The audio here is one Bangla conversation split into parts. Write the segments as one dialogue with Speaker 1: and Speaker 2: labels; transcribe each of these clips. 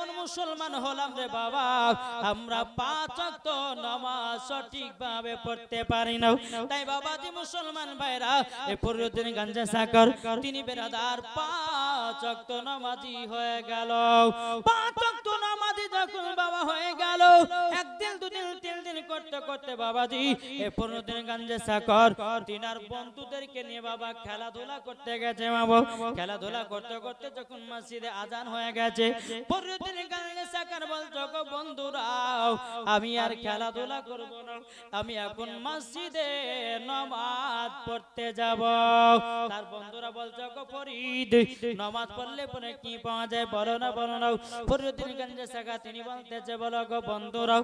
Speaker 1: এমন মুসলমান হলাম রে বাবা, আমরা 5 ওয়াক্ত নামাজ সঠিকভাবে পড়তে পারি না। তাই বাবাজি মুসলমান ভাইরা, এই ফরিদউদ্দিন গঞ্জে সাকর তিনি বেরাদার 5 ওয়াক্ত নামাজি হয়ে গেল। 5 ওয়াক্ত নামাজি যখন বাবা হয়ে গেল, একদিন দুদিন তিন দিন করতে করতে বাবাজি এই ফরিদউদ্দিন গঞ্জে সাকর তিনার বন্ধুদেরকে নিয়ে বাবা খেলাধুলা করতে গেছে। বাবা খেলাধুলা করতে করতে যখন মসজিদে আজান হয়ে গেছে, ফরিদউদ্দিন গঞ্জে সাকর বলছো গো বন্ধুরা, আমি আর খেলাধুলা করব না, আমি এখন মসজিদে নামাজ পড়তে যাব। তার বন্ধুরা বলছো গো ফরিদ, নামাজ পড়লে পরে কি পাওয়া যায় বলো না বলো না। ফরিদউদ্দিন গঞ্জে সাকর তিনি বলতেছে বলো গো বন্ধুরা,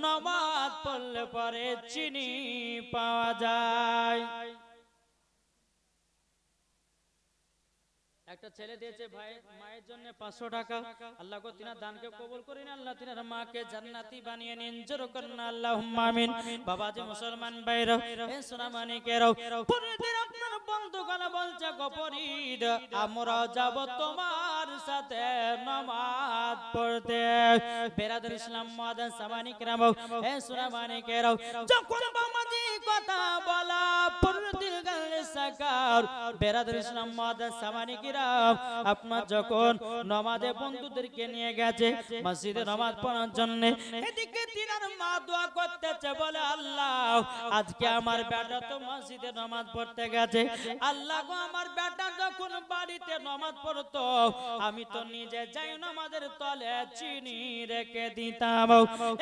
Speaker 1: নামাজ পড়লে পরে চিনি পাওয়া যায়। একটা ছেলে দিয়েছে ভাই মায়ের জন্য 500 টাকা, আল্লাহ গো তিনার দানকে কবুল করেন, আল্লাহ তিনার মাকে জান্নাতি বানিয়ে নিন, জোর করেন আল্লাহুম্মা আমিন। বাবাজি মুসলমান ভাইরা, এ সোনা মানিকেরাও, ফরিদের আপনার বন্ধুগণ বলছে গো ফরিদ, আমরা যাব তোমার সাথে নামাজ পড়তে। বেরাদুল ইসলাম মাদান সামানিকরাম, এ সোনা মানিকেরাও, যখন বাবাজি কথা বলা ফরিদুল গঞ্জে সাকর বেরাদুল ইসলাম মাদান সামানিকরাম আপনার যখন নামাজে বন্ধুদেরকে নিয়ে গেছে মসজিদে নামাজ পড়ার জন্য, এদিকে তিনার মা দোয়া করতেছে বলে আল্লাহ আজকে আমার বেটা তো মসজিদে নামাজ পড়তে গেছে, আল্লাহ গো আমার বেটা যখন বাড়িতে নামাজ পড়তো আমি তো নিজে যাই নামাজের তলে চিনি রেখে দিতাম,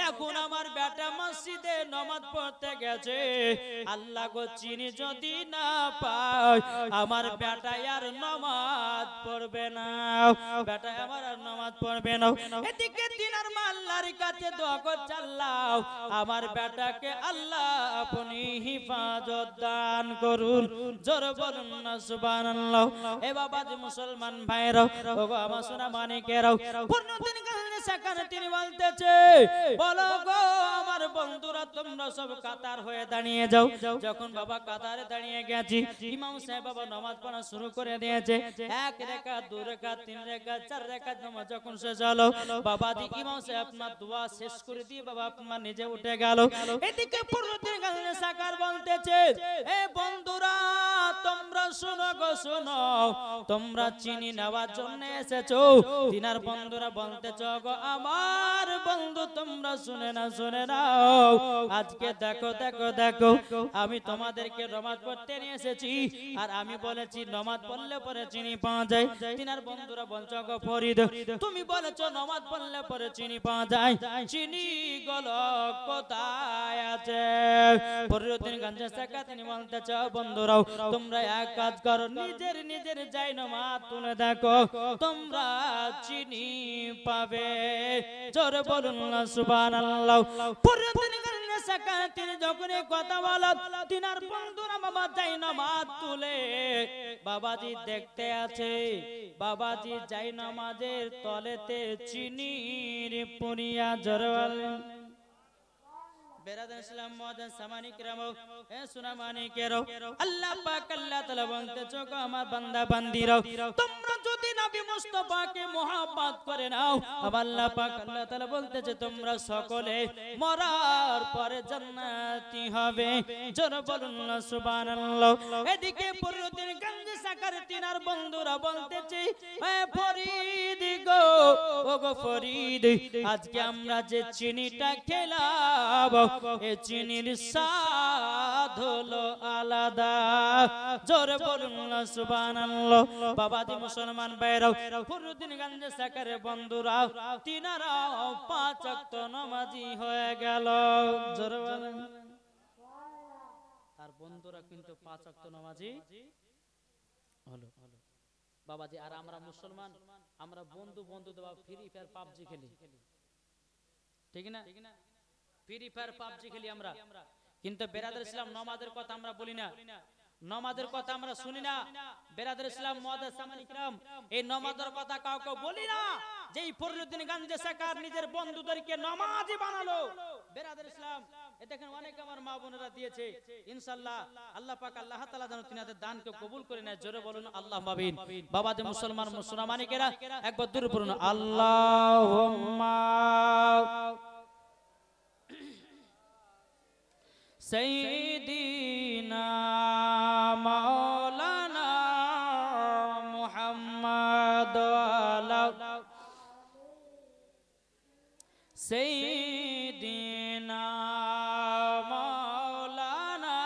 Speaker 1: এখন আমার বেটা মসজিদে নামাজ পড়তে গেছে, আল্লাহ গো চিনি যদি না পাই আমার বেটা আর নামাজ পড়বে না, বেটা আমার আর নামাজ পড়বে না। এদিকে তিনার মা আল্লাহর কাছে দোয়া করছে আল্লাহ আমার বেটাকে আল্লাহ আপনি হিফাজত দান করুন, জোরে বলুন না সুবহানাল্লাহ। এ বাবাজি মুসলমান ভাইরা, ওগো আমার সোনা মানিকেরাও, ফরিদউদ্দিন গঞ্জে সাকর তিনি বলতেছে বলো গো আমার বন্ধুরা তোমরা সব কাতার হয়ে দাঁড়িয়ে যাও। যখন বাবা কাতারে দাঁড়িয়ে গেছি, ইমাম সাহেব বাবা নামাজ পড়া শুরু করে দিয়েছে, 1 রাকাত 2 রাকাত 3 রাকাত 4 রাকাত নামাজ যখন শেষ হলো, বাবাজি ইমাম সাহেব আপনার দোয়া শেষ করে দিয়ে বাবা আপনার নিজে উঠে গেল। এদিকে ফরিদউদ্দিন গঞ্জে সাকর বলতেছে এ বন্ধুরা তোমরা শোনো গো শোনো, তোমরা চিনি নেওয়ার জন্য এসেছো। তিনার বন্ধুরা বলতেছো গো আমার বন্ধু তোমরা শুনে নাও, আজকে দেখো দেখো দেখো আমি তোমাদেরকে নামাজ পড়তে নিয়ে এসেছি, আর আমি বলেছি নামাজ পড়লে পরে চিনি পাওয়া যায়। তিনার বন্ধুরা বলছো গো ফরিদ তুমি বলেছো নামাজ পড়লে পরে চিনি পাওয়া যায়, চিনি গুলো কোথায় আছে? ফরিদউদ্দিন গঞ্জে সাকর তিনি বলতেছো বন্ধুরাও তোমরা এক কাজ করো, নিজের নিজের যাই নামাজ তুলে দেখো তোমরা চিনি পাবে, জোরে বলুন না সুবহানাল্লাহ। ফরিদউদ্দিন গঞ্জে সাকর তিনি যখন কথা বলেন তিনার বন্ধুরা বাবা যাই নামাজ তুলে বাবাজি দেখতে আছে, বাবাজি যাই নামাজের তলেতে চিনির পুরিয়া, জোরে বলেন বেরাদুল ইসলাম মাদান সামানিকরাম, এ সোনা মানিকেরাও, আল্লাহ পাক আল্লাহ তাআলা বলতেছো গো আমার বান্দা বান্দিরাও তোমরা যদি নবী মুস্তাফাকে মহব্বত করে নাও, আল্লাহ পাক আল্লাহ তাআলা বলতেছে তোমরা সকলে মরার পরে জান্নাতি হবে, জোরে বলুন না সুবহানাল্লাহ। এদিকে ফরিদউদ্দিন গঞ্জে সাকর তিনার বন্ধুরা বলতেছে এ ফরিদ গো ও গো ফরিদ আজকে আমরা যে চিনিটা খেলাম এ চিনির স্বাদ হলো আলাদা, জোরে বলুন না সুবহানাল্লাহ। বাবাজি মুসলমান ভাইরাও, ফরিদউদ্দিন গঞ্জে সাকরের বন্ধুরা তিনারাও 5 ওয়াক্ত নামাজি হয়ে গেল, জোরে বলেন। তার বন্ধুরা কিন্তু 5 ওয়াক্ত নামাজি হলো বাবাজি। আর আমরা মুসলমান আমরা বন্ধু বন্ধু দেওয়া ফ্রি ফায়ার পাবজি খেলি, ঠিক না? ফ্রি ফায়ার পাবজি খেলি আমরা, কিন্তু বেরাদুল ইসলাম নামাজের কথা আমরা বলি না, নামাজের কথা আমরা শুনি না। বেরাদুল ইসলাম মাদান সামানিকরাম এই নামাজের কথা কাউকে বলি না। যেই ফরিদউদ্দিন গঞ্জে সাকর নিজের বন্ধুদেরকে নামাজি বানালো বেরাদুল ইসলাম, এ দেখেন অনেক আমার মা বোনেরা দিয়েছে, ইনশাআল্লাহ আল্লাহ পাক আল্লাহ তাআলা যেন তিনাদের দানকে কবুল করে নেয়, জোরে বলুন আল্লাহুম্মা আমিন। বাবাজি মুসলমান মুসলমানিকেরা একবার দূরে পড়ুন আল্লাহুম্মা সাইয়্যিদিনা মাওলানা মুহাম্মদ আলা সাইয়্যিদিনা মাওলানা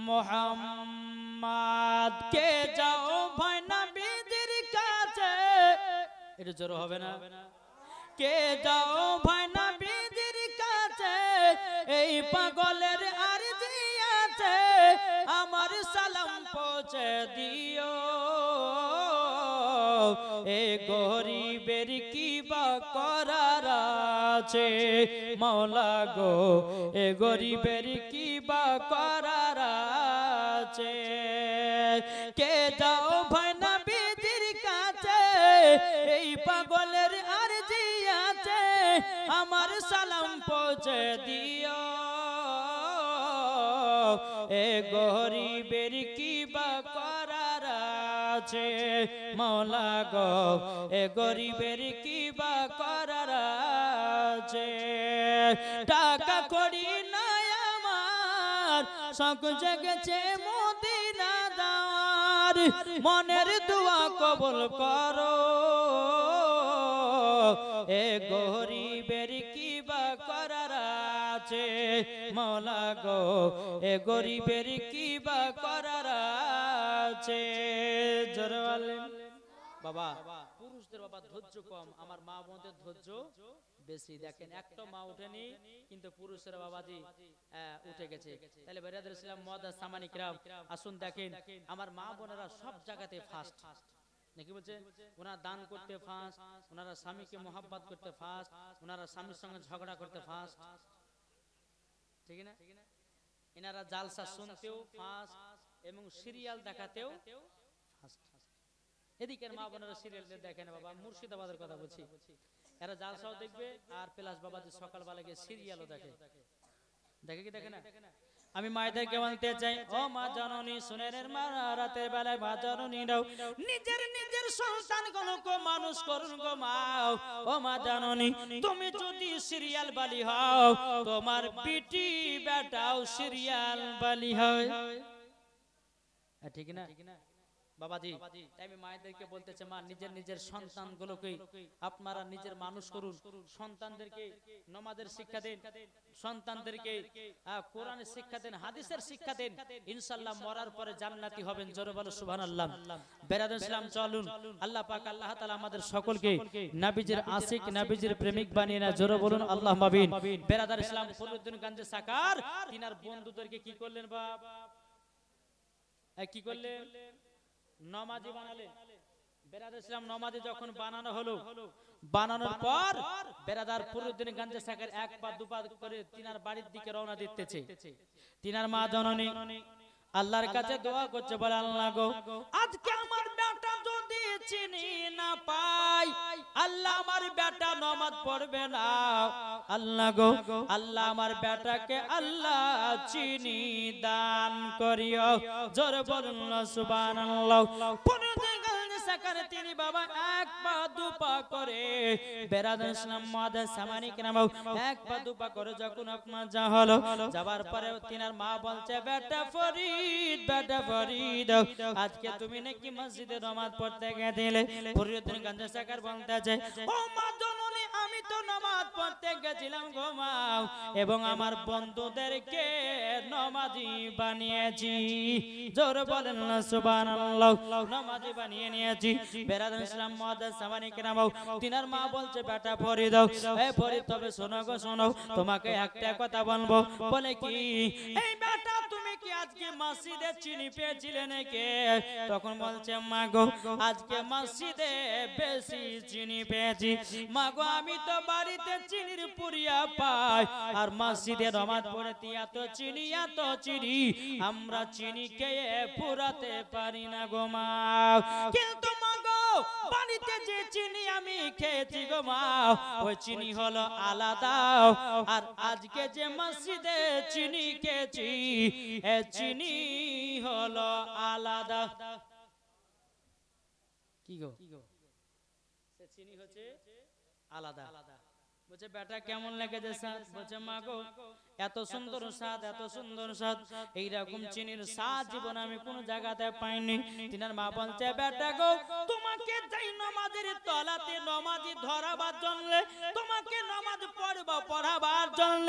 Speaker 1: মুহাম্মদ কে যাও ভাই নবীজির কাছে, এটা জোর হবে না? কে যাও ভাই নবীজির কাছে, এই পাগলের আরজি আছে, আমার সালাম পৌঁছে দিও। এ গরিবের কি বা করার আছে মাওলা গো, এ গরিবের কি বা করার আছে। কে যাও ভাই নবীজির কাছে, এই পাগলের আরজি আছে, আমার সালাম পৌঁছে দিও। এ গরিবের কি বা করার আছে মাওলা গো, এ গরিবের কি বা করার আছে। টাকা করি নাই আমার, শখ জেগেছে মদিনা যাওয়ার, মনের দোয়া কবুল করো। এ গরিবের কি বা করার আছে মাওলা গো, এ গরিবের কি বা করার আছে। জোরে বলেন বাবা। পুরুষদের বাবা ধৈর্য কম, আমার মা বোনদের ধৈর্য বেশি। দেখেন একটা মা উঠেনি কিন্তু পুরুষের বাবাজি উঠে গেছে। তাহলে বেরাদার ইসলাম মুআদ্দাস সামানি কিরাম, আসুন দেখেন আমার মা বোনেরা সব জায়গাতে ফার্স্ট নাকি বলছে, ওনারা দান করতে ফার্স্ট, ওনারা স্বামীকে মোহাব্বত করতে ফার্স্ট, ওনারা স্বামীর সঙ্গে ঝগড়া করতে ফার্স্ট, ঠিক না? এনারা জালসা শুনতেও ফার্স্ট এবং সিরিয়াল দেখাতেও ফার্স্ট। এদিকের মা বোনেরা সিরিয়াল দেখে না বাবা, মুর্শিদাবাদের কথা বলছি, এরা জালসাও দেখবে আর প্লাস বাবাজি সকালবেলা গিয়ে সিরিয়ালও দেখে। দেখে কি দেখে না? আমি মায়েদেরকে বলতে চাই, ও মা জননী শুনেন, মা রাতের বেলায় মা জননী নাও নিজের নিজের সন্তানগুলোকে মানুষ করুন গো মা। ও মা জননী তুমি যদি সিরিয়াল বালি হও, তোমার বিটি বেটাও সিরিয়াল বালি হয়, ঠিক না বাবাজি? তাই আমি মায়েদেরকে বলতে চাই, মা নিজের নিজের সন্তানগুলোকে আপনারা নিজের মানুষ করুন, সন্তানদেরকে নামাজের শিক্ষা দেন, সন্তানদেরকে কোরআনের শিক্ষা দেন, হাদিসের শিক্ষা দেন, ইনশাআল্লাহ মরার পরে জান্নাতি হবেন। জোরে বলো সুবহানাল্লাহ। বেরাদার ইসলাম চলুন, আল্লাহ পাক আল্লাহ তাআলা আমাদের সকলকে নবীজির আশিক নবীজির প্রেমিক বানিয়ে না। জোরে বলুন আল্লাহুম্মা আমিন। বেরাদার ইসলাম ফরিদুদ্দিন গঞ্জে সাকার তিনার বন্ধুদেরকে কি করলেন বাবা? কি করলেন? নমাজি বানালেন। বেরাদার ইসলাম নমাজি যখন বানানো হলো, বানানোর পর বেরাদার ফরিদুদ্দিন গঞ্জে সাকার এক পা দুপা করে তিনার বাড়ির দিকে রওনা দিতেছে। তিনার মা জননী আল্লাহর কাছে দোয়া করছে, বলে আল্লাহ গো, আজকে আমার বেটা যদি চিনি না পাই, আল্লাহ আমার বেটা নামাজ পড়বে না, আল্লাহ গো আল্লাহ আমার বেটাকে আল্লাহ চিনি দান করিও। জোরে বলুন সুবহানাল্লাহ। তিনি বাবা এক পা দুপা করে বেরাদার ইসলাম মুআদ্দাস সামানি কিরাম এক পা দুপা করে যখন আপনার যা হলো, যাবার পরে তিনার মা বলছে, বেটা ফরিদ, বেটা ফরিদ, আজকে তুমি নাকি মসজিদে নামাজ পড়তে গেছিলে। ফরিদুদ্দিন গঞ্জে সাকার বলতেছে, ও মা জননী আমি তো নামাজ পড়তে গেছিলাম গো মা, এবং আমার বন্ধুদেরকে নামাজি বানিয়েছি। জোরে বলেন না সুবহানাল্লাহ। নামাজি বানিয়ে নিয়েছি। বেরাদার ইসলাম মুআদ্দাস সামানি কিরাম তিনার মা বলছে, বেটা ফরিদ, এ ফরিদ তবে শোনো গো শোনো, তোমাকে একটা কথা বলবো। বলে কি? এই বেটা তুমি কি আজকে মসজিদে চিনি পেয়েছিলে নাকি? তখন বলছে, মা গো আজকে মসজিদে বেশি চিনি পেয়েছি। মা গো আমি তো বাড়িতে চিনির পুরিয়া পাই, আর মসজিদে নামাজ পড়তে এত চিনি এত চিনি, আমরা চিনি খেয়ে পুরাতে পারি না গো মা। কিন্তু মা গো বাড়িতে যে চিনি আমি খেয়েছি গো মা, ওই চিনি হলো আলাদা, আর আজকে যে মসজিদে চিনি খেয়েছি এ চিনি হলো আলাদা। কি গো? সে চিনি হচ্ছে আলাদা। বলছে বেটা কেমন লেগেছে স্বাদ? বলছে মা গো এত সুন্দর স্বাদ, এত সুন্দর স্বাদ, এইরকম চিনির স্বাদ জীবন আমি কোন জায়গাতে পাইনি। তিনার মা বলছে বেটা গো তোমাকে যাই নামাজের তলাতে নামাজি ধরাবার জন্য, তোমাকে নামাজ পড়াবার জন্য,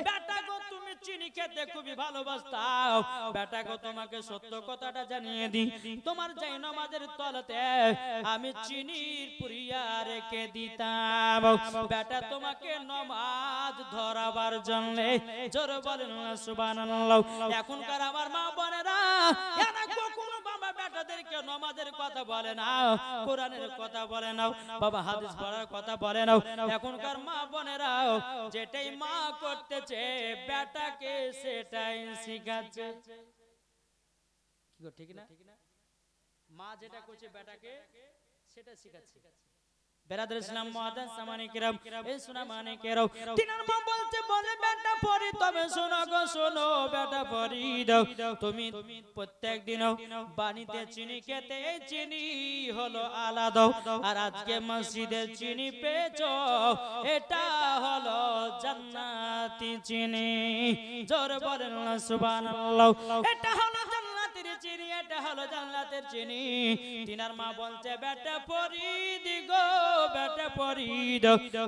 Speaker 1: বেটা গো তুমি চিনি খেতে খুবই ভালোবাসতাও, বেটা গো তোমাকে সত্য কথাটা জানিয়ে দিই, তোমার যাই নামাজের তলাতে আমি চিনির পুরিয়া রেখে দিতাম, বেটা তোমাকে নামাজ ধরাবার জন্য। জোরে বলেন না সুবহানাল্লাহ। এখনকার আমার মা বোনেরা এরা কখনো বাবা বেটাদেরকে নামাজের কথা বলে না, কোরআনের কথা বলে না, বাবা হাদিস পড়ার কথা বলে না। এখনকার মা বোনেরা যেটাই মা করতেছে বেটাকে সেটাই শিখাচ্ছে। কি গো ঠিক না? মা যেটা করছে বেটাকে সেটা শিখাচ্ছে। বেরাদর ইসলাম মুআদ্দাস সামানি কিরাম, এই শোনা মানে কেরাও, তিনার মা বলতে বলে বেটা পড়ি, তবে শোনো গো শোনো বেটা পড়ি দাও, তুমি প্রত্যেক দিন বাড়িতে চিনি খেতে, এই চিনি হলো আলাদা, আর আজকে মসজিদে চিনি পেয়েছো, এটা হলো জান্নাতি চিনি। জোরে বলেন না সুবহানাল্লাহ। এটা হলো জান্নাতের চিনি, এটা হলো জান্নাতের চিনি। তিনার মা বলছে বেটা পড়ি দিগো, বেটা পরিদ,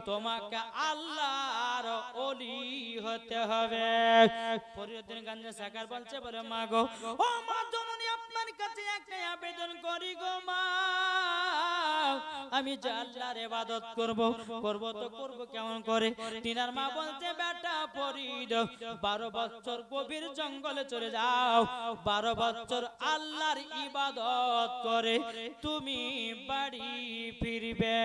Speaker 1: তোমাকে আল্লাহর ওলি হতে হবে। ফরিদুদ্দিন গঞ্জ সাকার বলছে বলে মা গো ও মা জননী আপনার কাছে একটা আবেদন করি গো মা, আমি যে আল্লাহর ইবাদত করব তো করব কেমন করে? তিনার মা বলছে বেটা ফরিদ 12 বছর গভীর জঙ্গলে চলে যাও, 12 বছর আল্লাহর ইবাদত করে তুমি বাড়ি ফিরবে।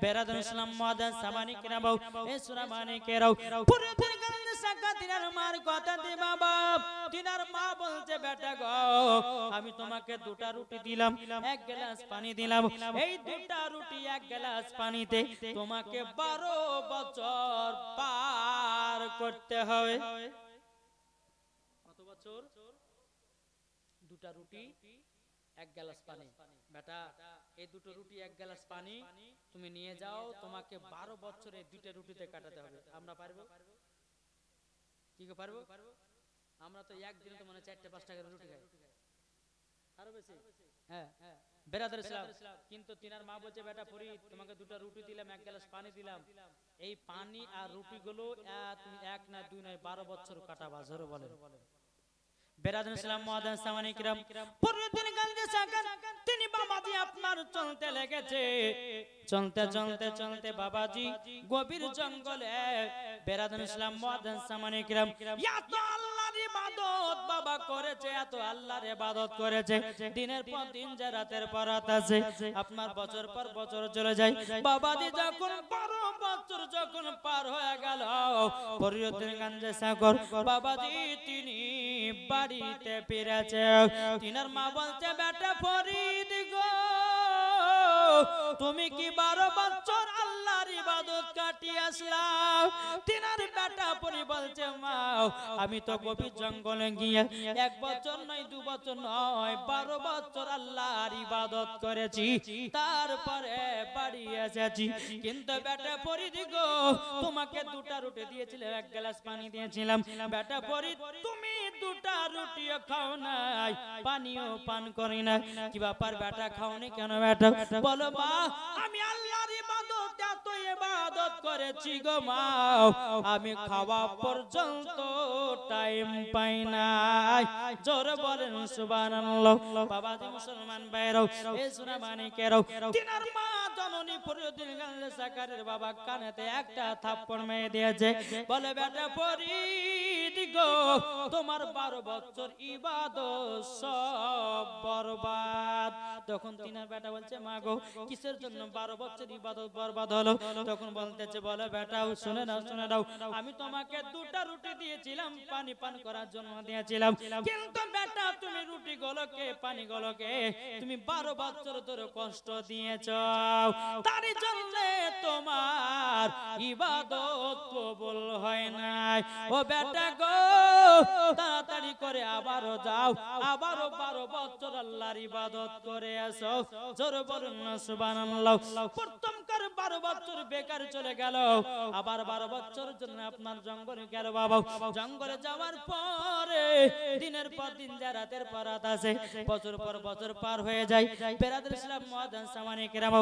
Speaker 1: বেরাদর ইসলাম মুআদ্দাস সামানি কিরাম, এ সূরা মানে কেরাও, ফরিদুদ্দিন গঞ্জ সাকা তিনার মার কথা দি বাবা। তিনার মা বলছে বেটা গো আমি তোমাকে 2টা রুটি দিলাম, 1 গ্লাস পানি দিলাম, এই 2টা রুটি 1 গ্লাস পানিতে তোমাকে 12 বছর পার করতে হবে। কত বছর? 2টা রুটি 1 গ্লাস পানি। বেটা এই 2টো রুটি 1 গ্লাস পানি তুমি নিয়ে যাও, তোমাকে 12 বছর এই 2টা রুটিতে কাটাতে হবে। আমরা পারবো? কি গো পারবো? আমরা তো একদিনে তো মানে 4-5 টাকার রুটি খাই, আরো বেশি। হ্যাঁ বেরাদর ইসলাম, কিন্তু তিনার মা বলছে বেটা ফরিদ তোমাকে 2টা রুটি দিলাম, 1 গ্লাস পানি দিলাম, এই পানি আর রুটি গুলো তুমি 1 না 2 নয় 12 বছর কাটাবা। জোরে বলেন। বেরাদর ইসলাম মুআদ্দাস সামানি কিরাম, ফরিদুদ্দিন গঞ্জ সাকা তিনি বাবাজি আপনার চলতে লেগেছে, চলতে চলতে চলতে বাবাজি গভীর জঙ্গলে, বেরাদর ইসলাম মুআদ্দাস সামানি কিরাম এত আল্লাহর ইবাদত বাবা করেছে, এত আল্লাহর ইবাদত করেছে, দিনের পর দিন যে রাতের পর রাত আছে, আপনার বছর পর বছর চলে যায়। বাবাজি যখন 12 বছর যখন পার হয়ে গেল, ফরিদুদ্দিন গঞ্জ সাগর বাবাজি তিনি বাড়িতে ফিরেছে। তিনার মা বলছে বেটা ফরিদ গো তুমি কি 12 বছর আল্লাহর ইবাদত কাটিয়ে আসলাম? তিনার বেটা পরি বলছে মা আমি তো গভীর জঙ্গলে গিয়ে 1 বছর নয় 2 বছর নয় 12 বছর আল্লাহর ইবাদত করেছি, তারপরে বাড়ি এসেছি। কিন্তু বেটা ফরিদ গো তোমাকে 2টা রুটি দিয়েছিলাম, 1 গ্লাস পানি দিয়েছিলাম, বেটা ফরিদ তুমি 2টা রুটিও খাও নাই, পানিও পান করি না, কি ব্যাপার বেটা খাওনি কেন? বেটা বলো মা আমি আল্লাহর ইবাদত এত ইবাদত করেছি গো মা, আমি খাওয়া পর্যন্ত টাইম পাই নাই। জোরে বলেন সুবহানাল্লাহ। বাবাজি মুসলমান ভাইরাও, এই সূরা মানে কেরাও, তিনার মা জননী ফরিদুদ্দিন গঞ্জ সাকারের বাবা কানেতে একটা থাপ্পড় মেরে দিয়েছে, বলে বেটা ফরিদ গো তোমার 12 বছর ইবাদত সব বরবাদ। তখন তিনার বেটা বলছে মা গো কিসের জন্য 12 বছর ইবাদত বরবাদ হলো? তখন বলতেছে বলে বেটা শুনে নাও শুনে নাও, আমি তোমাকে 2টা রুটি দিয়েছিলাম, পানি পান করার জন্য দিয়েছিলাম, কিন্তু বেটা তুমি রুটি গুলোকে পানি গুলোকে তুমি 12 বছর ধরে কষ্ট দিয়েছো, তার জন্য তোমার ইবাদত কবুল হয় নাই। ও বেটা গো তাড়াতাড়ি করে আবারও যাও, আবারও 12 বছর আল্লাহর ইবাদত করে আসো। জোরে বলুন না সুবহানাল্লাহ। প্রথমকার 12 বছর বেকার চলে গেল, আবার 12 বছর জন্য আপনার জঙ্গলে গেল বাবা। জঙ্গলে যাওয়ার পরে দিনের পর দিন যায়, রাতের পর রাত আসে, বছর পর বছর পার হয়ে যায়। বেরাদর ইসলাম মুআজ্জিন সামানি কেরাম,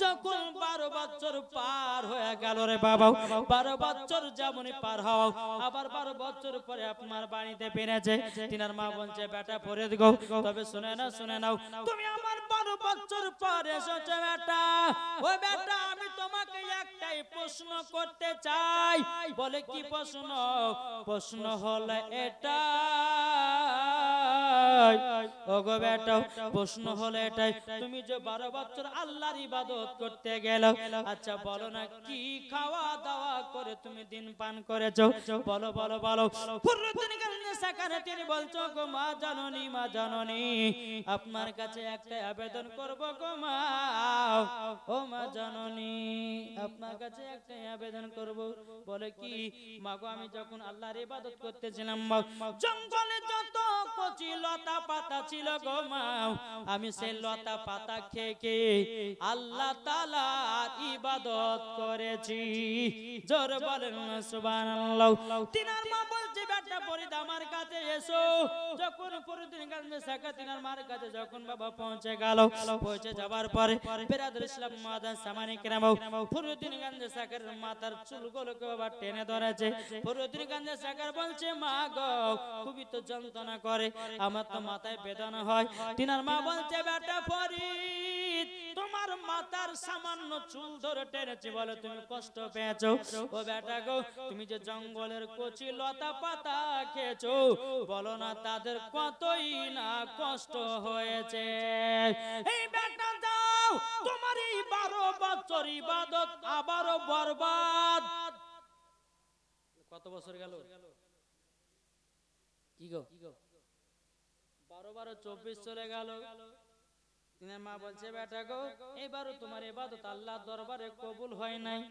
Speaker 1: যখন 12 বছর পার হয়ে গেল রে বাবা, 12 বছর যেমনই পার হও, আবার 12 বছর পরে আপনার বাড়িতে ফিরেছে। তিনার মা বলছে বেটা ফরিদ গো, তবে শুনে নাও, তুমি আমার 12 বছর পর এসেছো বেটা। ও বেটা, আমি তোমাকে একটাই প্রশ্ন করতে চাই। বলে কি প্রশ্ন? প্রশ্ন হলো এটা, ওগো বেটা, প্রশ্ন হলো এটাই, তুমি যে 12 বছর আল্লাহর ইবাদত করতে গেল, আচ্ছা বলো না কি খাওয়া দাওয়া করে তুমি দিন পান করেছো? বলো বলো বলো। ফরিদুদ্দিন গাজী সাকারে তিনি বলছো, গো মা জাননী, আপনার কাছে একটা আবেদন করব গো মা। ও মা জাননী, আপনার কাছে একটা আবেদন করব। বলে কি? মা গো, আমি যখন আল্লাহর ইবাদত করতেছিলাম, জঙ্গলে যত কচি লতা পাতা ছিল গো মা, আমি সেই লতা পাতা খেয়ে আল্লাহ তাআলার ইবাদত করেছি। জোরে বলেন না সুবহানাল্লাহ। তিনার মা বলছে বেটা ফরিদ আমার কাছে এসো। যখন ফরিদুদ্দিন গাজী সাকা তিনার মার কাছে যখন বাবা পৌঁছে গেল, পৌঁছে যাবার পরে বেরাদর ইসলাম মুআজ্জিন সামানি কেরাম ফরিদুদ্দিন গাজী সাকার মাথার চুলগুলোকে বাবা টেনে ধরেছে। ফরিদুদ্দিন গাজী সাকার বলছে মা গো, খুবই তো যন্ত্রণা করে, আমার তো মাথায় বেদনা হয়। তিনার মা বলছে বেটা ফরিদ, তোমার মাথার সামান্য চুল ধরে টেনেছে বলে তুমি কষ্ট পেয়েছো। ও বেটা গো, তুমি যে জঙ্গলের কচি লতা পাতা খেয়েছো, বলো না তাদের কতই না কষ্ট হয়েছে। এই বেটা যাও, তোমার এই 12 বছর ইবাদত আবারও বরবাদ। কত বছর গেল? কি গো, 12 24 চলে গেল। তিনার মা বলছে বেটা গো, এবারও তোমার ইবাদত আল্লাহর দরবারে কবুল হয় নাই।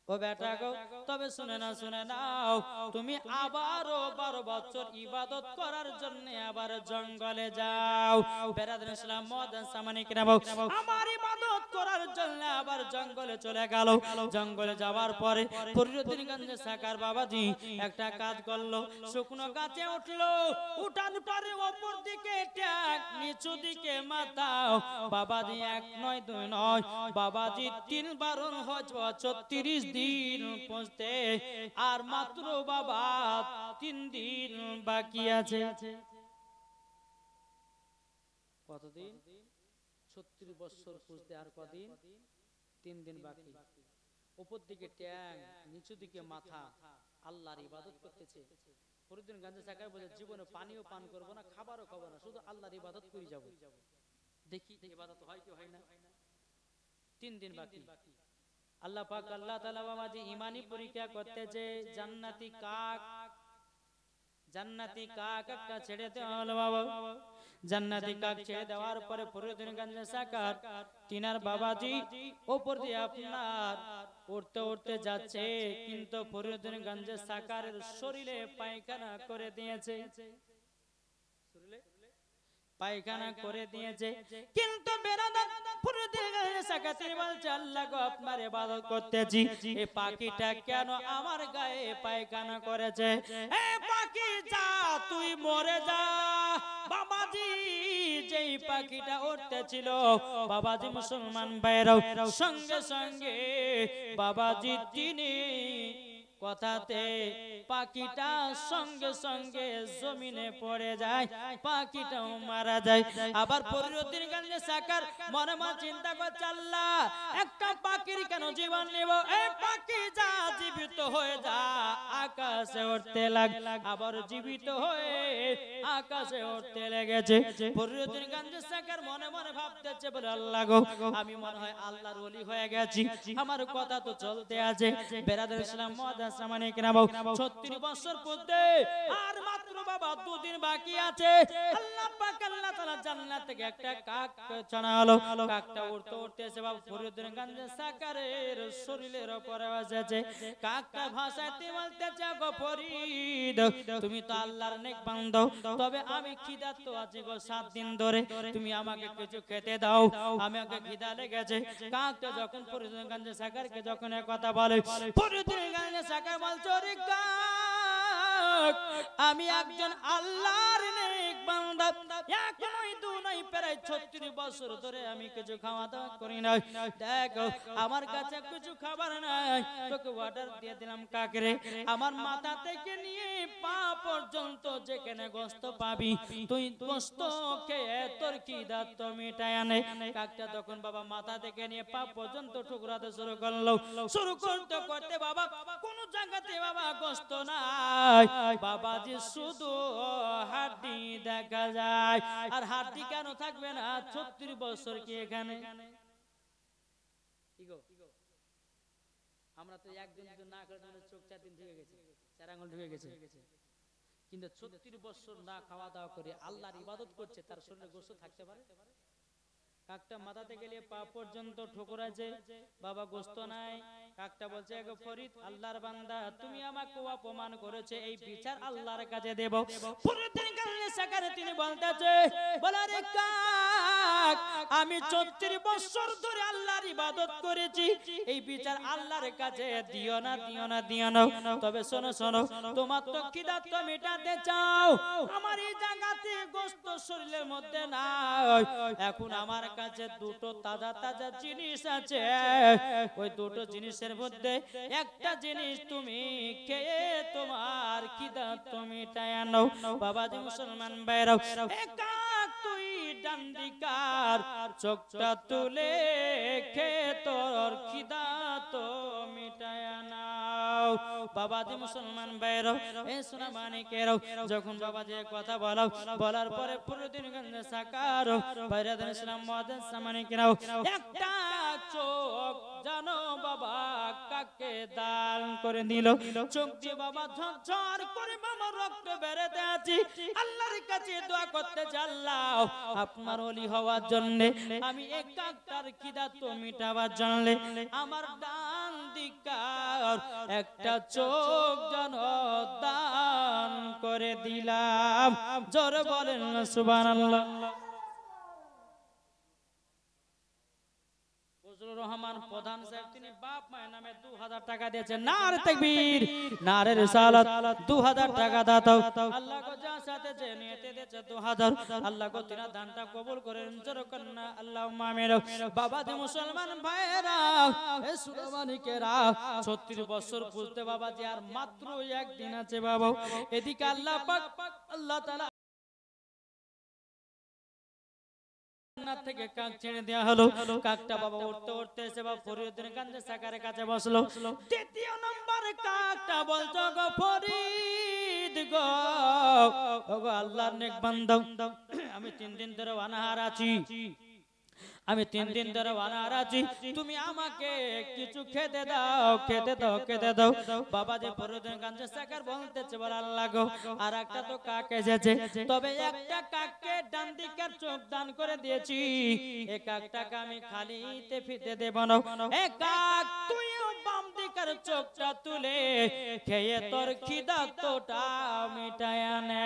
Speaker 1: ও বেটা গো, তবে শুনে নাও, তুমি আবারও 12 বছর ইবাদত করার জন্য আবার জঙ্গলে যাও। বেরাদর ইসলাম মুআজ্জিন সামানি কেরাম আমার ইবাদত করার জন্য আবার জঙ্গলে চলে গেল। জঙ্গলে যাওয়ার পরে ফরিদুদ্দিন গাজী সাকার বাবাজি একটা কাজ করলো, শুকনো গাছে উঠলো, উঠার পরে উপর দিকে ট্যাক, নিচু দিকে মাথা। বাবাজি 1 নয় 2 নয়, বাবাজি 3 বারণ হজ বছর 30 দিন পৌঁছতে আর মাত্র বাবা 3 দিন বাকি আছে। কতদিন? 36 বছর পৌঁছতে আর কদিন? 3 দিন বাকি। উপর দিকে ট্যাং, নিচু দিকে মাথা, আল্লাহর ইবাদত করতেছে। ফরিদুদ্দিন গাজী সাকার বলে জীবনে পানিও পান করব না, খাবারও খাবো না, শুধু আল্লাহর ইবাদত করে যাব, দেখি ইবাদত হয় কি হয় না। 3 দিন বাকি। আল্লাহ পাক আল্লাহ তাআলা বাবাজি ঈমানি পরীক্ষা করতেছে। জান্নাতি কাক একটা ছেড়ে দেওয়া হলো বাবা। জান্নাতি কাক ছেড়ে দেওয়ার পরে ফরিদুদ্দিন গাজী সাকার তিনার বাবাজি উপর দিয়ে আপনার উড়তে উড়তে যাচ্ছে, কিন্তু ফরিদুদ্দিন গাজী সাকারের শরীরে পায়খানা করে দিয়েছে। পায়খানা করে দিয়েছে, কিন্তু বেরাদর ফরিদুদ্দিন গাজী সাকা তিনি বলছে আল্লাহ গো, আপনার ইবাদত করতেছি, এই পাখিটা কেন আমার গায়ে পায়খানা করেছে? এই পাখি যা, তুই মরে যা। বাবাজি যেই পাখিটা উঠতেছিল, বাবাজি মুসলমান ভাইরাও সঙ্গে সঙ্গে বাবাজি তিনি কথাতে পাখিটা সঙ্গে সঙ্গে জমিনে পড়ে যায়, পাখিটাও মারা যায়। আবার ফরিদুদ্দিন গাজী সাকার মনে মনে চিন্তা করছে আল্লাহ, একটা পাখির কেন জীবন নেব? এই পাখি যা, জীবিত হয়ে যা, আকাশে উঠতে লাগ। আবার জীবিত হয়ে আকাশে উঠতে লেগেছে। ফরিদুদ্দিন গাজী সাকার মনে মনে ভাবতেছে বলে আল্লাহ গো, আমি মনে হয় আল্লাহর ওলি হয়ে গেছি, আমার কথা তো চলতে আছে। বেরাদর ইসলাম মুআজ্জিন সামানে কিনাবো 36 বছর পূর্বে আর মাত্র বাবা 2 দিন বাকি আছে আল্লাহ পাক আল্লাহ তাআলা জান্নাত থেকে একটা কাক ছাড়ালো কাকটা উড়তে উড়তে এসে বাবা ফরিদুদ্দিন গাঞ্জে সাকারের শরীরের উপরে বসেছে কাকটা ভাষাতে বলতেছে গো ফরিদ তুমি তো আল্লাহর নেক বান্দা তবে আমি খিদার্ত আছি গো 7 দিন ধরে তুমি আমাকে কিছু খেতে দাও আমাকে খিদা লেগেছে কাকটা যখন ফরিদুদ্দিন গাঞ্জে সাকারকে যখন এই কথা বলে ফরিদুদ্দিন গাঞ্জে সাকার বলছে রে কাক আমি একজন আল্লাহর নেক বান্দা এক নয় দুই নয় প্রায় 36 বছর ধরে আমি কিছু খাওয়া দাওয়া করি না দেখো আমার কাছে কিছু খাবার নাই তোকে অর্ডার দিয়ে দিলাম কাকরে আমার মাথা থেকে নিয়ে পা পর্যন্ত যেখানে গোশত পাবি তুই গোশত খেয়ে তোর খিদা তো মিটায় আনে কাকটা তখন বাবা মাথা থেকে নিয়ে পা পর্যন্ত ঠুকরাতে শুরু করলো শুরু করতে করতে বাবা কোন জায়গাতে বাবা গোশত নাই বাবাজি শুধু হাড্ডি দেখা যায় আর হাড্ডি কেন থাকবে না 36 বছর কি এখানে কি গো আমরা তো একদিন যদি না করে চোখ 4 দিন ঢুকে গেছে 4 আঙ্গুল ঢুকে গেছে কিন্তু 36 বছর না খাওয়া দাওয়া করে আল্লাহর ইবাদত করছে তার শরীরে গোশত থাকতে পারে কাকটা মাথা থেকে নিয়ে পা পর্যন্ত ঠোকরাছে বাবা গোশত নাই কাকটা বলছে গো ফরিদ আল্লাহর বান্দা তুমি আমাকে অপমান করেছে এই বিচার আল্লাহর কাছে দেব ফরিদের কাছে সাকারে তিনি বলতেছে বলে রে কাক আমি 36 বছর ধরে আল্লাহর ইবাদত করেছি এই বিচার আল্লাহর কাছে দিও না দিও না দিও না তবে শোনো শোনো তোমার তো খিদা তো মেটাতে চাও আমার এই জায়গাতে গোশত শরীরের মধ্যে নাই এখন আমার কাছে দুটো তাজা তাজা জিনিস আছে ওই দুটো জিনিসের মধ্যে একটা জিনিস তুমি খেয়ে তোমার খিদা তো মিটায় নাও বাবাজি মুসলমান ভাইরা একা তুই ডান্ডিকার চোখটা তুলে খেয়ে তোর খিদা তো মিটায় নাও বাবাজি মুসলমান ভাইরা এ সোনা মানিকেরাও যখন বাবাজি কথা বলার পরে পুরোদিন গঞ্জে সাকার বাইরে দেন ইসলাম মুআজ্জিন সামানিকেরাও একটা চোখ জানো বাবা কাকে দান করে দিল চোখ দিয়ে বাবা ঝরঝর করে বাবা রক্ত বেরোতে আছে আল্লাহর কাছে দোয়া করতে আল্লাহ আপনার ওলি হওয়ার জন্য আমি এক কাকটার খিদা তো মিটাবার জন্য আমার ডান দিকার একটা চোখ যেন দান করে দিলাম জোরে বলেন সুবহানাল্লাহ রহমান প্রধান সাহেব তিনি বাপ মায়ের নামে 2000 টাকা দিয়েছেন নারে তাকবীর নারে রিসালাত 2000 টাকা দাও আল্লাহ কো যা সাথে যে নিয়তে দিয়েছে 2000 আল্লাহ কো তিনা দানটা কবুল করেন জোরে করনা আল্লাহুম্মা আমিন বাবাজি মুসলমান ভাইরা এ সুরমানিকেরা 36 বছর পুজতে বাবাজি আর মাত্র একদিন আছে বাবা এদিকে আল্লাহ পাক আল্লাহ তাআলা জান্নাত থেকে কাক ছেড়ে দেয়া হলো কাকটা বাবা উঠতে উঠতে এসে বাবা ফরিদুদ্দিন গাঞ্জে সাকারের কাছে বসলো দ্বিতীয় নম্বর কাকটা বলতো গো ফরিদ গো ওগো আল্লাহর নেক বান্দা আমি 3 দিন ধরে অনাহার আছি আমি 3 দিন ধরে অনাহার আছি তুমি আমাকে কিছু খেতে দাও খেতে দাও খেতে দাও বাবাজি ফরিদুদ্দিন গাঞ্জে সাকার বলতেছে বল আল্লাহ গো আর একটা তো কাক এসেছে তবে একটা কাককে ডান দিকের চোখ দান করে দিয়েছি এই কাকটাকে আমি খালিতে ফিরতে দেব না এ কাক তুইও বাম দিকের চোখটা তুলে খেয়ে তোর খিদা তোটা মিটায় আনে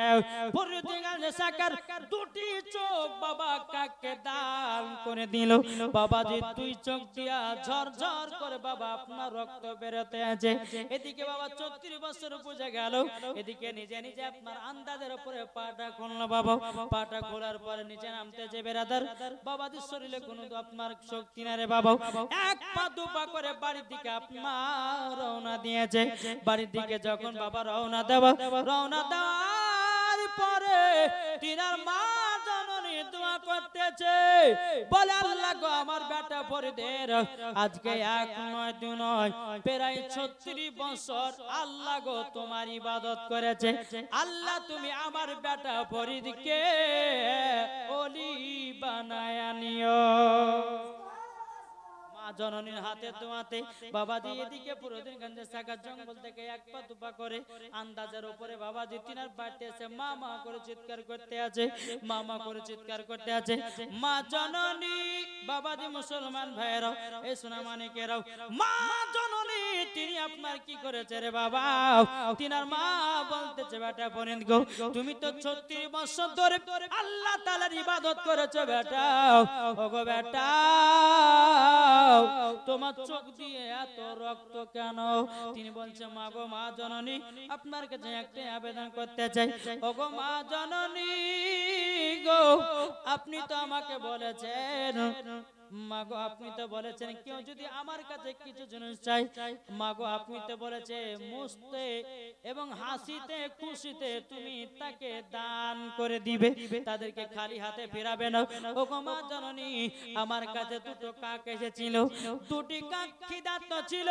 Speaker 1: ফরিদুদ্দিন গাঞ্জে সাকার দুটি চোখ বাবা কাককে দান করে দিল বাবাজি তুই চোখ দিয়া ঝরঝর করে বাবা আপনার রক্ত বেরোতে আছে এদিকে বাবা 36 বছর বুঝে গেল এদিকে নিজে নিজে আপনার আন্দাজের উপরে পাটা খুললো বাবা পাটা খোলার পরে নিচে নামতেছে বেরাদার বাবাজির শরীরে কোনো আপনার শক্তি না রে বাবা এক পা দু পা করে বাড়ির দিকে আপনার রওনা দিয়েছে বাড়ির দিকে যখন বাবা রওনা দেওয়ার পরে তিনার মা জননী দোয়া করতেছে বলে আল্লাহ গো আমার বেটা ফরিদের আজকে এক নয় দুই নয় প্রায় 36 বছর আল্লাহ গো তোমার ইবাদত করেছে আল্লাহ তুমি আমার বেটা ফরিদকে ওলি বানায়া নিও জননীর হাতে দোয়াতে বাবাজি এদিকে পুরোদিন গঞ্জে সাগা জঙ্গল থেকে এক পা দুপা করে আন্দাজের উপরে বাবাজি তিনার বাড়িতে এসে মা মা করে চিৎকার করতে আছে, মা মা করে চিৎকার করতে আছে। মা জননী বাবাজি মুসলমান ভাইয়েরাও এই সোনা মানিকেরাও, মা জননী তিনি আপনার কি করেছে রে বাবা? তিনার মা বলতেছে বেটা পরিণ গো, তুমি তো 36 বছর ধরে আল্লাহ তাআলার ইবাদত করেছো বেটা, ওগো বেটা তোমার চোখ দিয়ে এত রক্ত কেন? তিনি বলছে মা গো মা জননী আপনার কাছে একটা আবেদন করতে চাই। ওগো মা জননী গো, আপনি তো আমাকে বলেছেন, মাগো আপনি তো বলেছেন কেউ যদি আমার কাছে কিছু জিনিস চাই, মাগো আপনি তো বলেছে মুছতে এবং হাসিতে খুশিতে তুমি তাকে দান করে দিবে, তাদেরকে খালি হাতে ফেরাবে না। ওগো মা জননী আমার কাছে দুটো কাক এসেছিল, দুটি কাক খিদার্ত ছিল,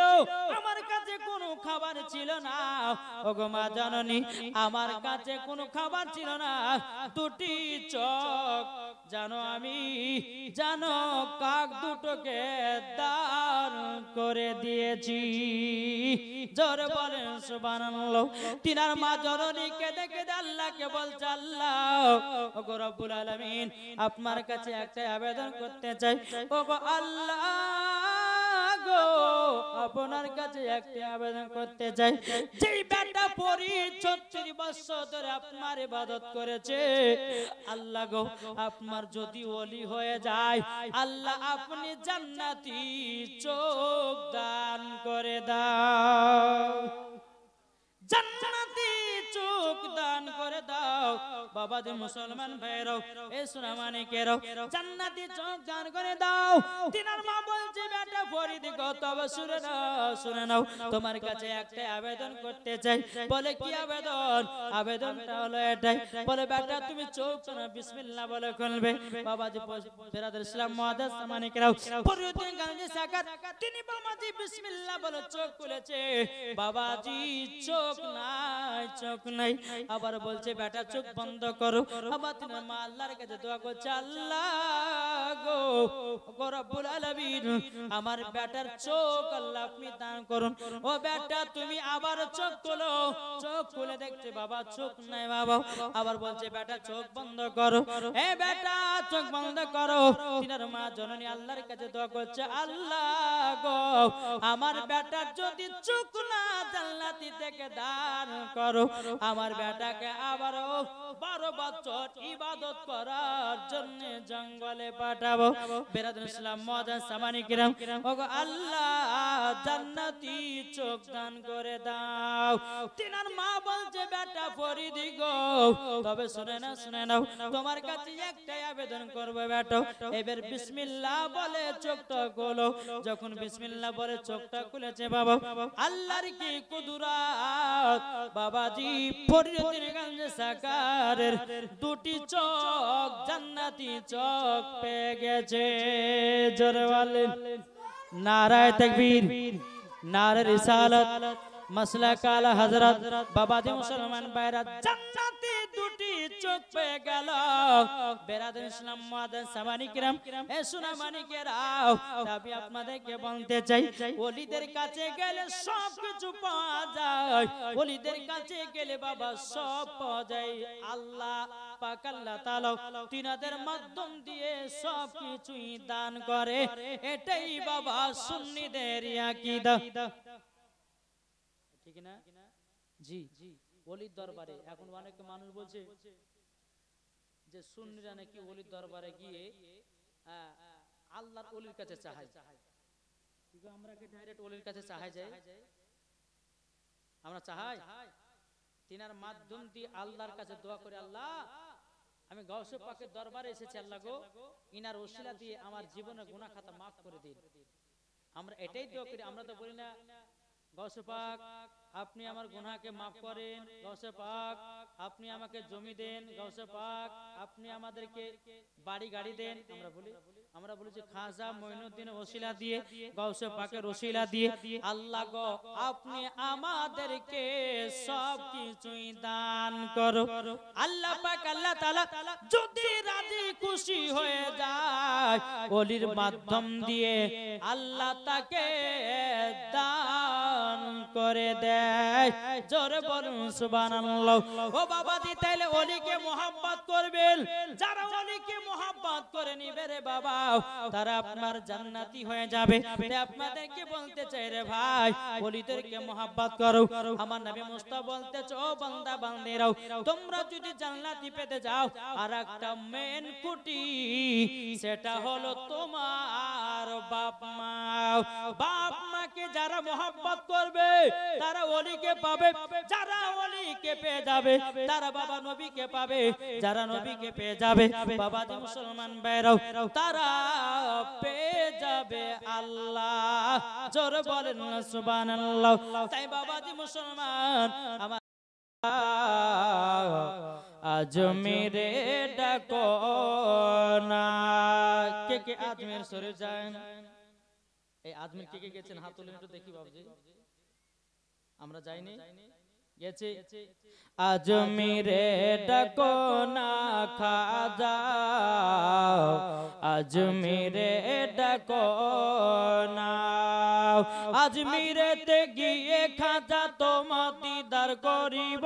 Speaker 1: আমার কাছে কোনো খাবার ছিল না। ওগো মা জননী আমার কাছে কোনো খাবার ছিল না, দুটি চোখ জানো আমি জানো কাক দুটোকে দান করে দিয়েছি। জোরে বলেন সুবহানাল্লাহ। তিনার মা জননী কেঁদে কেঁদে আল্লাহকে বলছে আল্লাহ ওগো রব্বুল আলামিন আপনার কাছে একটা আবেদন করতে চাই। ওগো আল্লাহ গো আপনার কাছে একটা আবেদন করতে চাই, যেই বেটা পরি 36 বছর ধরে আপনার ইবাদত করেছে আল্লাহ গো আপনার যদি ওলি হয়ে যায় আল্লাহ আপনি জান্নাতি চোখ দান করে দাও, জান্নাতি চোখ দান করে দাও। বাবাজি মুসলমান ভাইরাও এই সোনা মানিকেরাও জান্নাতি চোখ দান করে দাও। তিনার মা বলছে বেটা ফরিদ গো তবে শুনে নাও শুনে নাও, তোমার কাছে একটা আবেদন করতে চাই। বলে কি আবেদন? আবেদনটা হলো এটাই, বলে বেটা তুমি চোখ না বিসমিল্লাহ বলে খুলবে। বাবাজি বেরাদার ইসলাম মুআদ্দাস মানিকেরাও ফরিদুদ্দিন গান্ধী সাকাত তিনি বাবাজি বিসমিল্লাহ বলে চোখ খুলেছে। বাবাজি চোখ নাই চোখ নাই, আবার বলছে বেটা চোখ বন্ধ করো। আবার তিনি মা আল্লাহর কাছে দোয়া করছে আল্লাহ গো রব্বুল আলামিন আমার বেটার চোখ আল্লাহ আপনি দান করুন। ও বেটা তুমি আবার চোখ খোলো, চোখ খুলে দেখছে বাবা চোখ নাই বাবা। আবার বলছে বেটা চোখ বন্ধ করো, এ বেটা চোখ বন্ধ করো। তিনার মা জননী আল্লাহর কাছে দোয়া করছে আল্লাহ গো আমার বেটার যদি চোখ না জান্নাতি থেকে দান করো, আমার বেটাকে আবারও 12 বছর ইবাদত করার জন্য জঙ্গলে পাঠাবো। বেরাদুল ইসলাম মুআদ্দাস মানিকেরাম ওগো আল্লাহ জান্নাতি চোখ দান করে দাও। তিনার মা বলছে বেটা ফরিদ গো তবে শুনে নাও তোমার কাছে একটাই আবেদন করব বেটা, এবার বিসমিল্লাহ বলে চোখটা খোলো। যখন বিসমিল্লাহ বলে চোখটা খুলেছে বাবা আল্লাহর কি কুদরত, বাবাজি ফরিদুদ্দিন গান্ধী সাকারের দুটি চোখ জান্নাতি চোখ পেয়ে গেছে। জোরে বলেন নারায়ে তাকবীর, নারে রিসালাত, মাসলাক আলা হযরত। বাবাজি মুসলমান ভাইরা জান্নাতি দুটি চোখ পেয়ে গেল। বেরাদুল ইসলাম মুআদ্দাস মানিকেরাম এ সোনা মানিকেরাও আমি আপনাদেরকে বলতে চাই ওলিদের কাছে গেলে সব কিছু পাওয়া যায়, ওলিদের কাছে গেলে বাবা সব পাওয়া যায়। আল্লাহ পাক আল্লাহ তাআলা তিনাদের মাধ্যম দিয়ে সব কিছুই দান করে, এটাই বাবা সুন্নিদের আকীদা, ঠিক না? জি ওলির দরবারে এখন অনেক মানুষ বলছে যে সুন্নিরা নাকি ওলির দরবারে গিয়ে আল্লাহর ওলির কাছে চায়, কিন্তু আমরা কি ডাইরেক্ট ওলির কাছে চাই যাই? আমরা চাই তিনার মাধ্যম দিয়ে আল্লাহর কাছে দোয়া করে আল্লাহ আমি গাউসে পাকের দরবারে এসেছি, আল্লাহ গো ইনার ওসিলা দিয়ে আমার জীবনের গুনাহ খাতা maaf করে দিন। আমরা এটাই দোয়া করি। আমরা তো বলি না গৌসে পাক আপনি আমার গুনাহকে মাফ করেন, গৌসে পাক আপনি আমাকে জমি দেন, গৌসে পাক আপনি আমাদেরকে বাড়ি গাড়ি দেন। আমরা বলি যে খাজা মঈনুদ্দিন ওসিলা দিয়ে, গৌসে পাকের ওসিলা দিয়ে আল্লাহ গো আপনি আমাদেরকে সব কিছুই দান করো। আল্লাহ পাক আল্লাহ তাআলা যদি রাজি খুশি হয়ে যায় ওলির মাধ্যম দিয়ে আল্লাহ তাকে দান করে দেয়। জোরে বলুন সুবহানাল্লাহ। ও বাবাজি তাইলে ওলিকে মোহাব্বত করবেন, যারা ওলিকে মোহাব্বত করে নিবে রে বাবা তারা আপনার জান্নাতি হয়ে যাবে। তাই আপনাদেরকে বলতে চাই রে ভাই ওলিদেরকে মোহাব্বত করো। আমার নবী মুস্তাফা বলতেছে ও বান্দা বান্দিরাও তোমরা যদি জান্নাতি পেতে যাও আর একটা মেন কুটি সেটা হলো তোমার বাপ মা। বাপ মাকে যারা মোহাব্বত করবে তারা ওলিকে পাবে, যারা ওলিকে পেয়ে যাবে তারা বাবা নবীকে পাবে, যারা নবীকে পেয়ে যাবে বাবাজি মুসলমান ভাইরাও তারা পেয়ে যাবে আল্লাহ। জোরে বলেন না সুবহানাল্লাহ। তাই বাবাজি মুসলমান আমার আজমিরে ডাকো না। কে কে আজমির শরীফ যায়? এই আজমির কে কে গেছেন হাত তুলে একটু দেখি বাবজি। আমরা যাইনি, গেছে। আজমিরে ডাকো না খাজা, আজমিরে ডাকো না। আজমিরেতে গিয়ে খাজা তোমার দিদার করিব,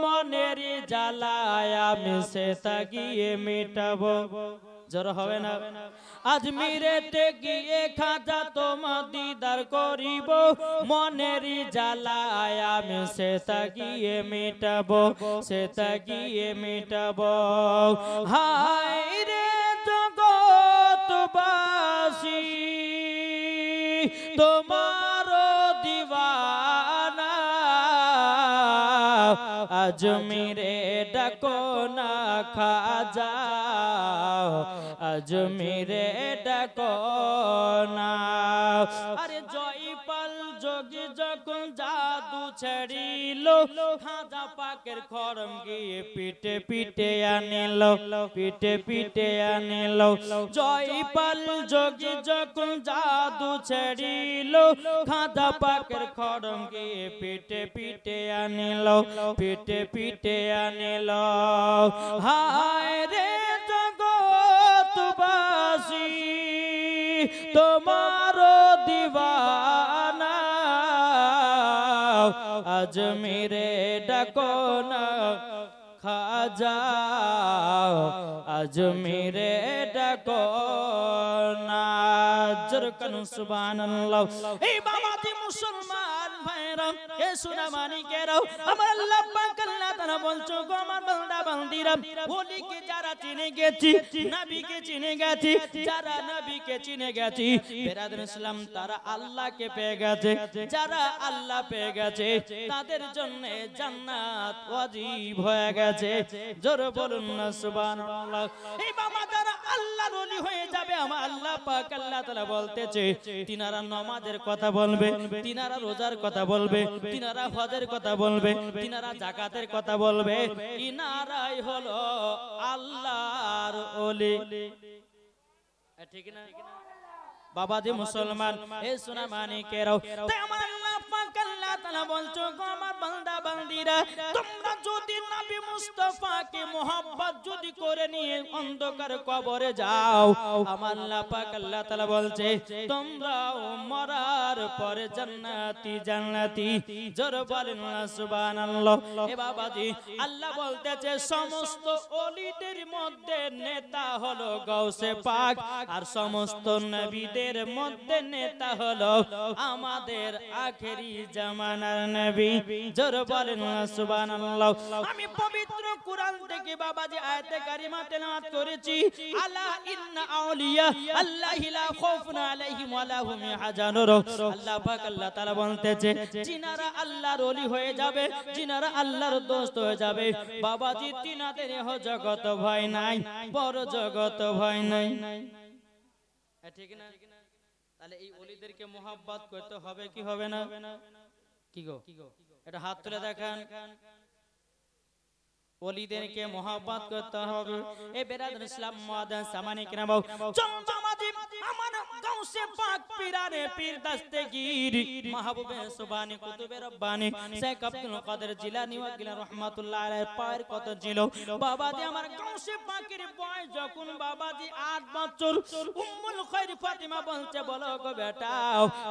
Speaker 1: মনের জ্বালায় আমি সেটা গিয়ে মেটাবো। জোর হবে না? আজমিরেতে গিয়ে খাজা তোমার দিদার করিব, মনের জ্বালায় আমি সেটা গিয়ে মেটাবো, সেটা গিয়ে মেটাবো। হায় রে জগৎবাসী তোমার দিওয়ানা, আজমিরে ডাকো না খাজা, আজমিরে ডাকো না। আরে জয়পাল যোগী যখন জাদু ছেড়িল খাজা পাকের খরম গিয়ে পিটে পিটে আনিল, পিটে পিটে আনিল। জয়পাল যোগী যখন জাদু ছেড়িল খাজা পাকের খরম গিয়ে পিটে পিটে আনিল, পিটে পিটে আনিল। হায় রে জগৎবাসী তোমার দিওয়ানা, আজমিরে ডাকো না খাজা, আজমিরে ডাকো না। জরকান সুবহানাল্লাহ। এই বাবাজি মুসলমান ভাইরা এ সোনা মানিকেরাও আমার আল্লাহ পাক আল্লাহ তাআলা বলছো গো আমার বান্দা বান্দিরা ওলিকে যারা চিনে গেছি, নবীকে চিনে গেছি, যারা নবীকে চিনে গেছি বেরাদর ইসলাম তারা আল্লাহকে পেয়ে গেছে। যারা আল্লাহ পেয়ে গেছে তাদের জন্য জান্নাত ওয়াজিব হয়ে গেছে। জোরে বলুন না সুবহানাল্লাহ। এই বাবা যারা আল্লাহর ওলি হয়ে যাবে আমার আল্লাহ পাক আল্লাহ তাআলা বলতেছে তিনারা নামাজের কথা বলবে, তিনারা রোজার কথা বলবে, তিনারা হজের কথা বলবে, তিনারা যাকাতের কথা বলবে, ইনারাই হলো আল্লাহর ওলি। ঠিক না বাবাজি মুসলমান এ সোনা মানিকেরাও? তাই আমার আল্লাহ পাক আল্লাহ তাআলা বলছো গো আমার বান্দা বান্দিরা তোমরা যদি নবী মুস্তাফাকে মোহাব্বত যদি করে নিয়ে অন্ধকার কবরে যাও আমার আল্লাহ পাক আল্লাহ তাআলা বলছে তোমরা মরার পরে জান্নাতি জান্নাতি। জোরে বলেন না সুবহানাল্লাহ। এ বাবাজি আল্লাহ বলতেছে সমস্ত ওলিদের মধ্যে নেতা হলো গাউসে পাক, আর সমস্ত নবীদের মধ্যে নেতা হলো আমাদের আখেরি জামানার নবী। জোরে বলেন না সুবহানাল্লাহ। আমি পবিত্র কুরআন থেকে বাবাজি আয়াতে কারিমা তেলাওয়াত করেছি আলা ইন্না আউলিয়া আল্লাহি লা খাউফুন আলাইহিম ওয়া লা হুম ইয়াহজানুন। আল্লাহ পাক আল্লাহ তাআলা বলতেছে যিনারা আল্লাহর ওলি হয়ে যাবে, যিনারা আল্লাহর দোস্ত হয়ে যাবে বাবাজি তিনাদের জগত ভয় নাই, বড় জগত ভয় নাই। ঠিক না? তাহলে এই ওলিদেরকে মোহাব্বত করতে হবে কি হবে না? কি গো এটা হাত তুলে দেখান ওলিদেরকে মহব্বত করতে হবে এ বেরাদর ইসলাম মুআদ্দান সামানি কিরাম চন্দ্রমাজি আমার গাউসে পাক পীরানে পীর দস্তগীর মাহবুবে সুবহানী কুতুবে রব্বানী শেখ আব্দুল কাদের জিলানী ওয়া গিলা রাহমাতুল্লাহ আলাইহি পায়ের কত ছিল বাবাজি আমার গাউসে পাকের বয়স যখন বাবাজি 8 বছর উম্মুল খায়র ফাতিমা বলছে বলো গো বেটা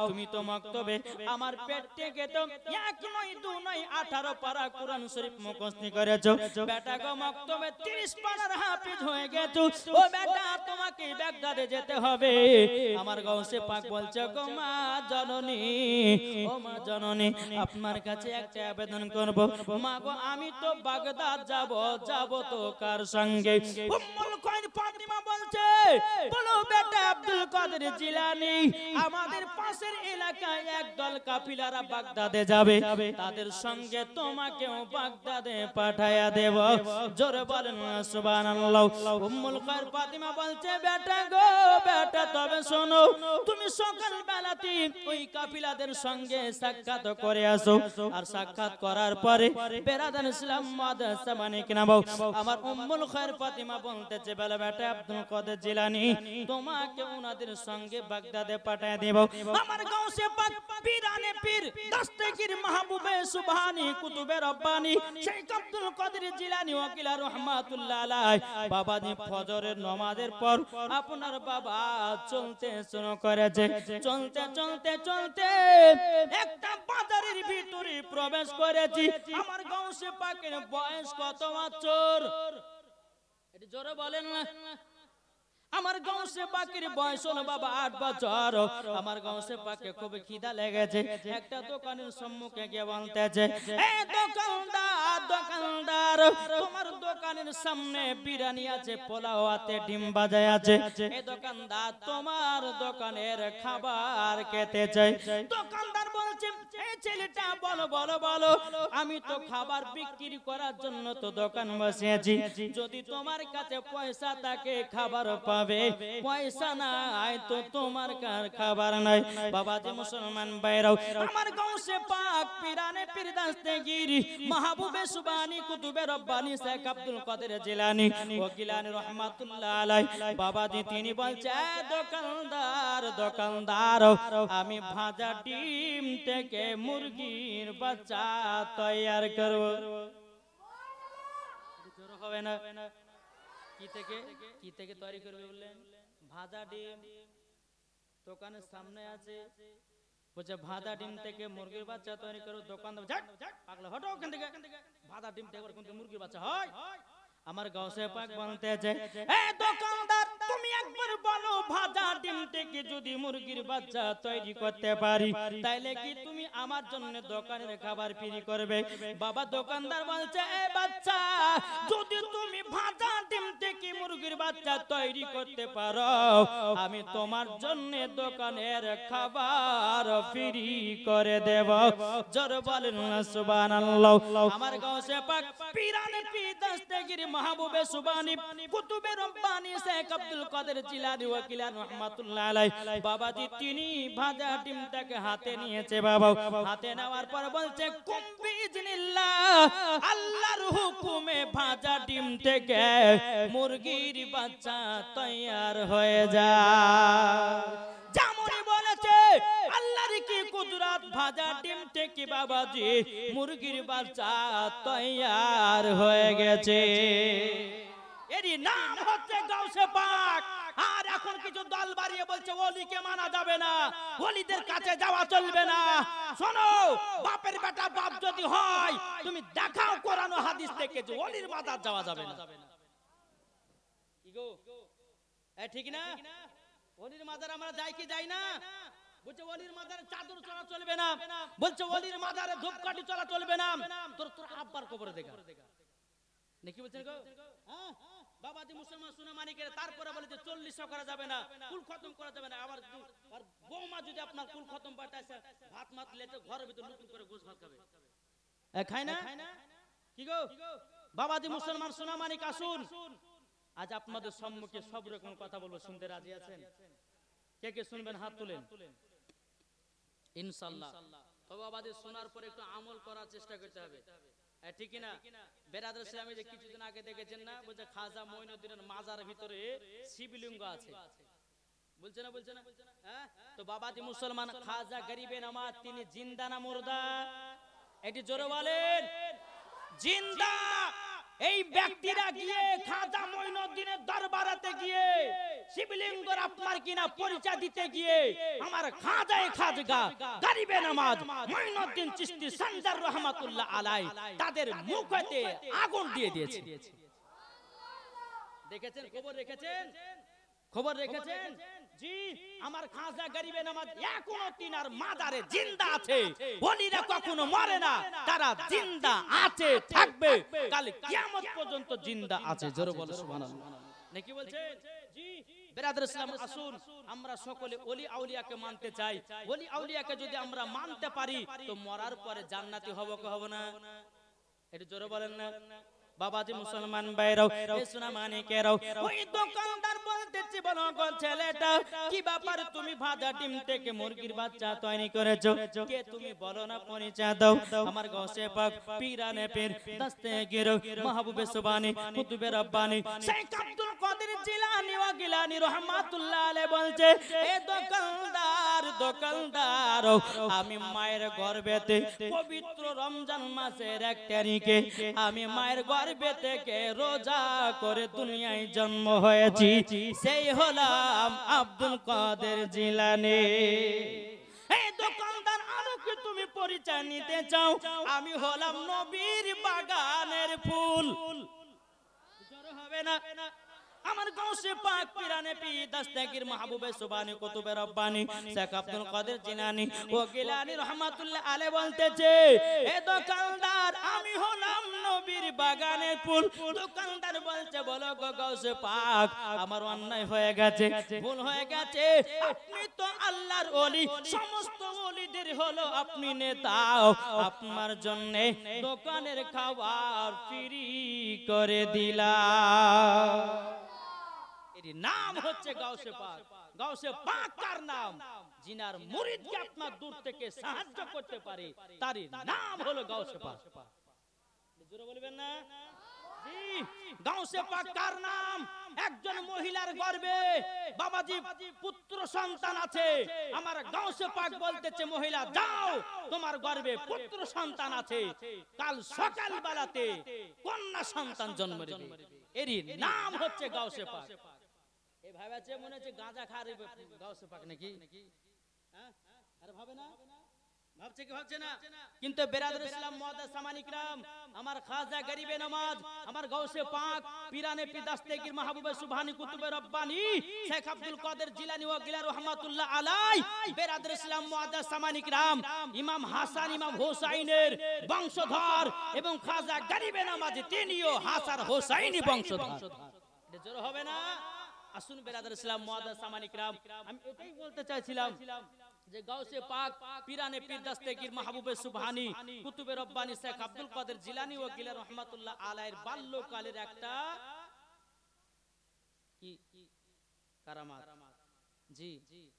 Speaker 1: তুমি তো মক্তবে আমার পেট থেকে তো এক নয় দুই নয় 18 পারা কোরআন শরীফ মুখস্থ করেছো বেটা গো মক্তবে 30 পারার হাফেজ হয়ে গেছো ও বেটা তোমাকে বাগদাদে যেতে হবে আমার গাউসে পাক বলছে গো মা জননী ও মা জননী আপনার কাছে একটা আবেদন করব মা গো আমি তো বাগদাদ যাব তো কার সঙ্গে উম্মুল খায়র ফাতিমা বলছে বলো বেটা আব্দুল কাদের জিলানী আমাদের পাশের এলাকায় একদল কাফিলারা বাগদাদে যাবে তাদের সঙ্গে তোমাকেও বাগদাদে পাঠায়া দেব জোরে বলেন সুবহানাল্লাহ উম্মুল খায়র ফাতিমা বলছে বেটা গো বেটা তবে শোনো তুমি সকাল বেলাতে ওই কাফিলাদের সঙ্গে সাক্ষাৎ করে আসো আর সাক্ষাৎ করার পরে বেরাদান ইসলাম মুআদ্দান সামানি কিরাম আমার উম্মুল খায়র ফাতিমা বলতেছে বলে বেটা আব্দুল কাদের জিলানী তোমাকে ওনাদের সঙ্গে বাগদাদে পাঠিয়ে দেব আমার গাউসে পাক পীরানে পীর দস্তগীর মাহবুবে সুবহানী কুতুবে রব্বানী শেখ আব্দুল কাদের জিলানী ওয়াকিলা রাহমাতুল্লাহ আলাইহি বাবাজি ফজরের নামাজের পর আপনার বাবা চলতে শুরু করেছে চলতে চলতে চলতে একটা বাজারের ভিতরে প্রবেশ করেছি আমার গাউসে পাকের বয়স কত বছর এটি জোরে বলেন না আমার গাউসে পাকের বয়স হলো বাবা 8 বছর আমার গাউসে পাকে খুব খিদা লেগেছে একটা দোকানের সম্মুখে গিয়ে বলতেছে এই দোকানদার তোমার দোকানের সামনে বিরিয়ানি আছে পোলাও আছে ডিম ভাজা আছে এই দোকানদার তোমার দোকানের খাবার খেতে চাই দোকানদার বলছে এই ছেলেটা বলো আমি তো খাবার বিক্রি করার জন্য তো দোকান বসিয়েছি যদি তোমার কাছে পয়সা থাকে খাবার পাবে পয়সা নাই তো তোমার কার খাবার নাই বাবাজি মুসলমান ভাইরাও আমার গাউসে পাক পীরানে পীর দস্তগীর মাহবুবে সুবহানী কুতুবে রব্বানী শেখ আব্দুল কাদের জিলানী ও গিলানী রাহমাতুল্লাহ আলাইহি বাবাজি তিনি বলছে দোকানদার আমি ভাজা ডিম থেকে মুরগির বাচ্চা তৈরি করব জোর হবে না কি থেকে তৈরি করবে বললেন ভাজা ডিম দোকানের সামনে আছে বলছে ভাজা ডিম থেকে মুরগির বাচ্চা তৈরি করো দোকানদার পাগলা হটো ওখান থেকে ভাজা ডিম থেকে কোন মুরগির বাচ্চা হয় আমার গাউসে পাক বলতেছে এই দোকানদার তুমি একবার বলো ভাজা ডিম থেকে যদি মুরগির বাচ্চা তৈরি করতে পারি তাইলে কি তুমি আমার জন্য দোকানের খাবার ফ্রি করবে বাবা দোকানদার বলছে এই বাচ্চা যদি তুমি ভাজা ডিম থেকে মুরগির বাচ্চা তৈরি করতে পারো আমি তোমার জন্য দোকানের খাবার ফ্রি করে দেব জোরে বলেন সুবহানাল্লাহ আমার গাউসে পাক পীরানে পীর দস্তগীর মাহবুবে সুবহানী কুতুবে রব্বানী শেখ আব্দুল কাদের জিলানী ওয়াকিলা রাহমাতুল্লাহ আলাইহি বাবাজি তিনি ভাজা ডিমটাকে হাতে নিয়েছে বাবা হাতে নেওয়ার পর বলছে কুম বিইজনিল্লাহ আল্লাহর হুকুমে ভাজা ডিম থেকে মুরগির বাচ্চা তৈয়ার হয়ে যায় যেমনই বলেছে আল্লাহর কি কুদরত ভাজা ডিম থেকে বাবাজি মুরগির বাচ্চা তৈয়ার হয়ে গেছে এরই নাম হচ্ছে গাউসে পাক আর এখন কিছু দল বাড়িয়ে বলছে ওলিকে মানা যাবে না ওলিদের কাছে যাওয়া চলবে না শোনো বাপের বেটা বাপ যদি হয় তুমি দেখাও কোরআন ও হাদিস থেকে যে ওলির মাজার যাওয়া যাবে না কি গো এই ঠিক না ওলির মাজার আমরা যাই কি যাই না বলছে ওলির মাজারে চাদর চলা চলবে না বলছে ওলির মাজারে ধূপকাঠি চলা চলবে না তোর আব্বার কবরে দেখা নাকি বলছেন গো হ্যাঁ বাবাজি মুসলমান সুনা মানিকের তারপরে বলে যে 40 করা যাবে না কুল খতম করা যাবে না আবার আর বৌমা যদি আপনার কুল খতম পাঠাইছে ভাত মাত লেতে ঘরের ভিতর নতুন করে গোশ ভাত খাবে খায় না কি গো বাবাজি মুসলমান সুনা মানিক আসুন আজ আপনাদের সম্মুখে সব রকম কথা বলবো শুনতে রাজি আছেন কে কে শুনবেন হাত তুলেন ইনশাআল্লাহ তবে বাবাজি শোনার পরে একটু আমল করার চেষ্টা করতে হবে, ঠিক না? বেরাদর ইসলামে যে কিছুদিন আগে দেখেছেন না, বলছে খাজা মঈনুদ্দিনের মাজার ভিতরে শিবলিঙ্গ আছে, বলছে না বলছে না? হ্যাঁ, তো বাবাজি মুসলমান খাজা গরিবে নামাজ তিনি জিন্দা না মুর্দা? এটি জোরে বলেন। জিন্দা। এই ব্যক্তিরা গিয়ে খাজা মঈনুদ্দিনের দরবারেতে গিয়ে শিবলিঙ্গের আপনার কিনা পরিচয় দিতে গিয়ে আমার খাজায়ে খাজগা গরিবে নামাজ মঈনুদ্দিন চিশতি সঞ্জার রহমাতুল্লাহ আলাইহি তাদের মুখেতে আগুন দিয়ে দিয়েছে। দেখেছেন খবর রেখেছেন? খবর রেখেছেন? জি, আমার খাজা গরিবে নামাজ এখনো তিনার মাজারে জিন্দা আছে। ওলিরা কখনো মরে না, তারা জিন্দা আছে, থাকবে, কাল কিয়ামত পর্যন্ত জিন্দা আছে। জোরে বলো সুবহানাল্লাহ। নাকি বলছেন? জি, বেরাদর ইসলাম আসুন আমরা সকলে ওলি আউলিয়াকে মানতে চাই। ওলি আউলিয়াকে যদি আমরা মানতে পারি তো মরার পরে জান্নাতি হব কি হব না? এটা জোরে বলেন না। বাবাজি মুসলমান ভাইরাও, এ সোনা মানিকেরাও, ওই দোকানদার বলতেছে বলো গো ছেলেটা কি ব্যাপার, তুমি ভাজা ডিম থেকে মুরগির বাচ্চা তৈরি করেছো, কে তুমি বলো না পরিচয় দাও। আমার গৌসে পাক পীরানে পীর দস্তগীর মাহবুবে সুবহানী কুতুবে রব্বানী শেখ আব্দুল কাদের জিলানী ওয়া গিলানী রাহমাতুল্লাহ আলাইহি বলছে, এ দোকানদার আমি মায়ের গর্ভেতে পবিত্র রমজান মাসের 1 তারিখে আমি মায়ের গর্ভে থেকে রোজা করে দুনিয়ায় জন্ম হয়েছি, সেই হলাম আব্দুল কাদের জিলানী। এই দোকানদার আরো কি তুমি পরিচয় নিতে চাও? আমি হলাম নবীর বাগানের ফুল। জোরে হবে না? আমার গৌসে পাক পীরানে পীর দস্তগীর মাহবুবে সুবহানী কুতুবে রব্বানী শেখ আব্দুল কাদের জিলানী ও গিলানী রাহমাতুল্লাহ আলাইহি বলতেছে, এ দোকানদার আমি হলাম নবীর বাগানের ফুল। দোকানদার বলছে বলো গো গৌসে পাক আমার অন্যায় হয়ে গেছে, ভুল হয়ে গেছে, আপনি তো আল্লাহর ওলি, সমস্ত ওলিদের হলো আপনি নেতা, আপনার জন্য দোকানের খাবার ফ্রি করে দিলাম। এর নাম হচ্ছে গাউসে পাক। গাউসে পাক কার নাম? জিনার মুরিদকে আপনার দূর থেকে সাহায্য করতে পারে, তার নাম হলো গাউসে পাক। জোরে বলবেন না? জি, গাউসে পাক কার নাম? একজন মহিলার গর্ভে বাবাজি পুত্র সন্তান আছে, আমার গাউসে পাক বলতেছে মহিলা যাও তোমার গর্ভে পুত্র সন্তান আছে, কাল সকাল বেলাতে কন্যা সন্তান জন্ম দেবে। এর নাম হচ্ছে গাউসে পাক। এই ভাবাছে মনে হচ্ছে গাঁজা খার গাউসে পাক নাকি? হ্যাঁ, আরে ভাবে না, ভাবছে কি ভাবছে না? কিন্তু বেরাদর ইসলাম মুআদ্দাস সামানি کرام আমার খাজা গরিবে নামাজ আমার গাউসে পাক পীরানে পীর দস্তগীর মাহবুবে সুবহানী কুতুবে রব্বানী শেখ আব্দুল কাদের জিলানী ওয়া গিলানী রাহমাতুল্লাহ আলাইহি বেরাদর ইসলাম মুআদ্দাস সামানি کرام ইমাম হাসান ইমাম হোসাইনের বংশধর এবং খাজা গরিবে নামাজ তিনিও হাসান হোসাইনি বংশধর। এটা জোর হবে না? আসুন বেরাদর ইসলাম মুআদ্দাস সামানি کرام আমি এটাই বলতে চাইছিলাম যে গাউসে পাক পীরানে পীর দস্তগীর মাহবুবে সুবহানী কুতুবে রব্বানী শেখ আব্দুল কাদের জিলানী ও গিলানী রাহমাতুল্লাহ আলাইহির বাল্যকালের একটা কি কারামাত। জি,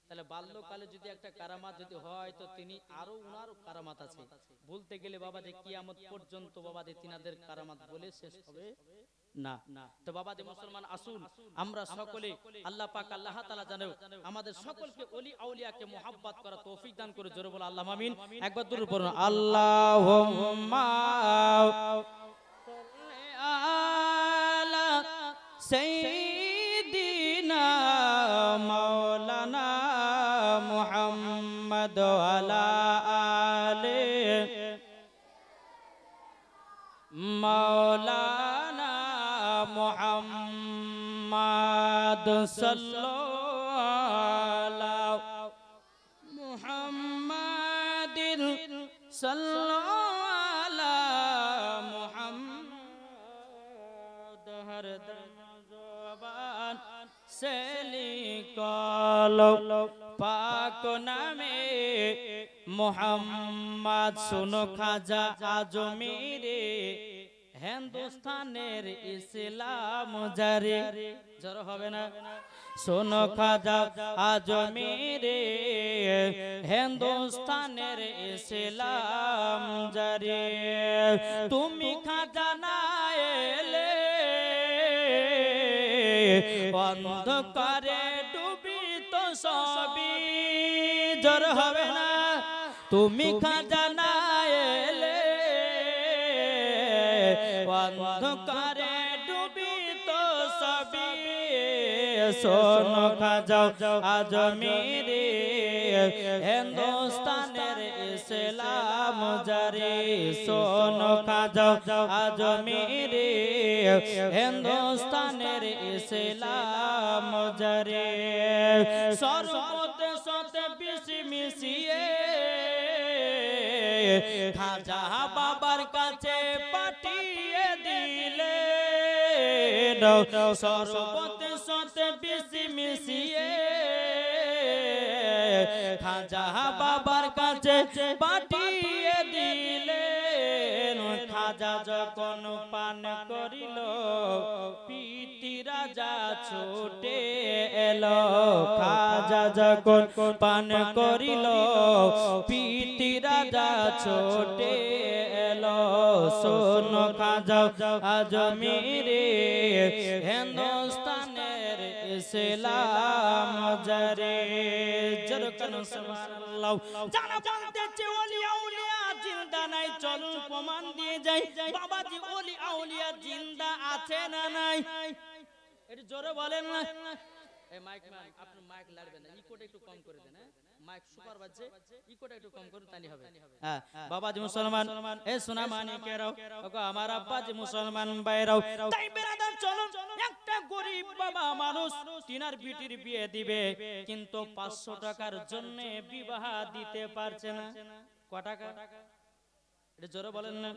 Speaker 1: তাহলে বাল্যকালে যদি একটা কারামাত যদি হয় তো তিনি আরো উনার কারামাত আছে, বলতে গেলে বাবা যে কিয়ামত পর্যন্ত বাবা যে তিনাদের কারামাত বলে শেষ হবে না। তো বাবা যে মুসলমান আসুন আমরা সকলে আল্লাহ পাক আল্লাহ তাআলা জানেন আমাদের সকলকে ওলি আউলিয়াকে মুহাব্বত করা তৌফিক দান করে। জোরে বলো আল্লাহুম্মা আমিন। একবার দরুদ পড়ুন আল্লাহুম্মা সাল্লি আলা সাইয়্যিদিনা মাওলানা মুহাম্মদ ওয়া আলি মাওলানা মুহাম্মদ সাল্লাল্লাহু মুহাম্মাদিন সাল্লাল্লাহু মুহাম্মদ হর দম জবান সে লিখলো পাক নামে মুহাম্মদ। সুনো খাজা আজমিরে হিন্দুস্তানের ইসলাম জারি, জোর হবে না? শোনো খাজা আজমিরে, হিন্দুস্তানের ইসলাম জারি। তুমি খাজা না এলে অন্ধকারে ডুবিত সবই, জোর হবে না? তুমি খাজা না এলে অন্ধকারে ডুবিত সবই। শোনো খাজা আজমিরে, হিন্দুস্তানের ইসলাম জারি। শোনো খাজা আজমিরে, হিন্দুস্তানের ইসলাম জারি। সর্বতে সতে বিশি মিশিয়ে খাজা বাবার কাছে পাঠিয়ে দিলে, সর্বতে সতে বিশি মিশিয়ে খাজা বাবার কাছে পাঠিয়ে দিলেন। খাজা যখন পান করিল পিতি রাজা ছুটে এলো। খাজা যখন পান করিল পিতি রাজা ছুটে এলো। শোনো খাজা আজমিরে, হিন্দুস্তানের ইসলাম জারি। জরকান সুবহানাল্লাহ। যারা বলতেছে ওলি আউলিয়া জিন্দা নাই, চলুন প্রমাণ দিয়ে যাই বাবাজি ওলি আউলিয়া জিন্দা আছে না নাই? একটু জোরে বলেন না। এই মাইক ম্যান, আপনি মাইক লাগবে না, ইকোটা একটু কম করে দেন। মাইক সুপার বাজছে, ইকোটা একটু কম করুন, তাহলে হবে। হ্যাঁ বাবাজি মুসলমান, এ সোনা মানিকেরাও, ওগো আমার আব্বাজি মুসলমান ভাইরাও, তাই বেরাদার চলুন, একটা গরিব বাবা মানুষ তিনার বিটির বিয়ে দিবে, কিন্তু 500 টাকার জন্য বিবাহ দিতে পারছে না। ক টাকা? এটা জোরে বলেন না।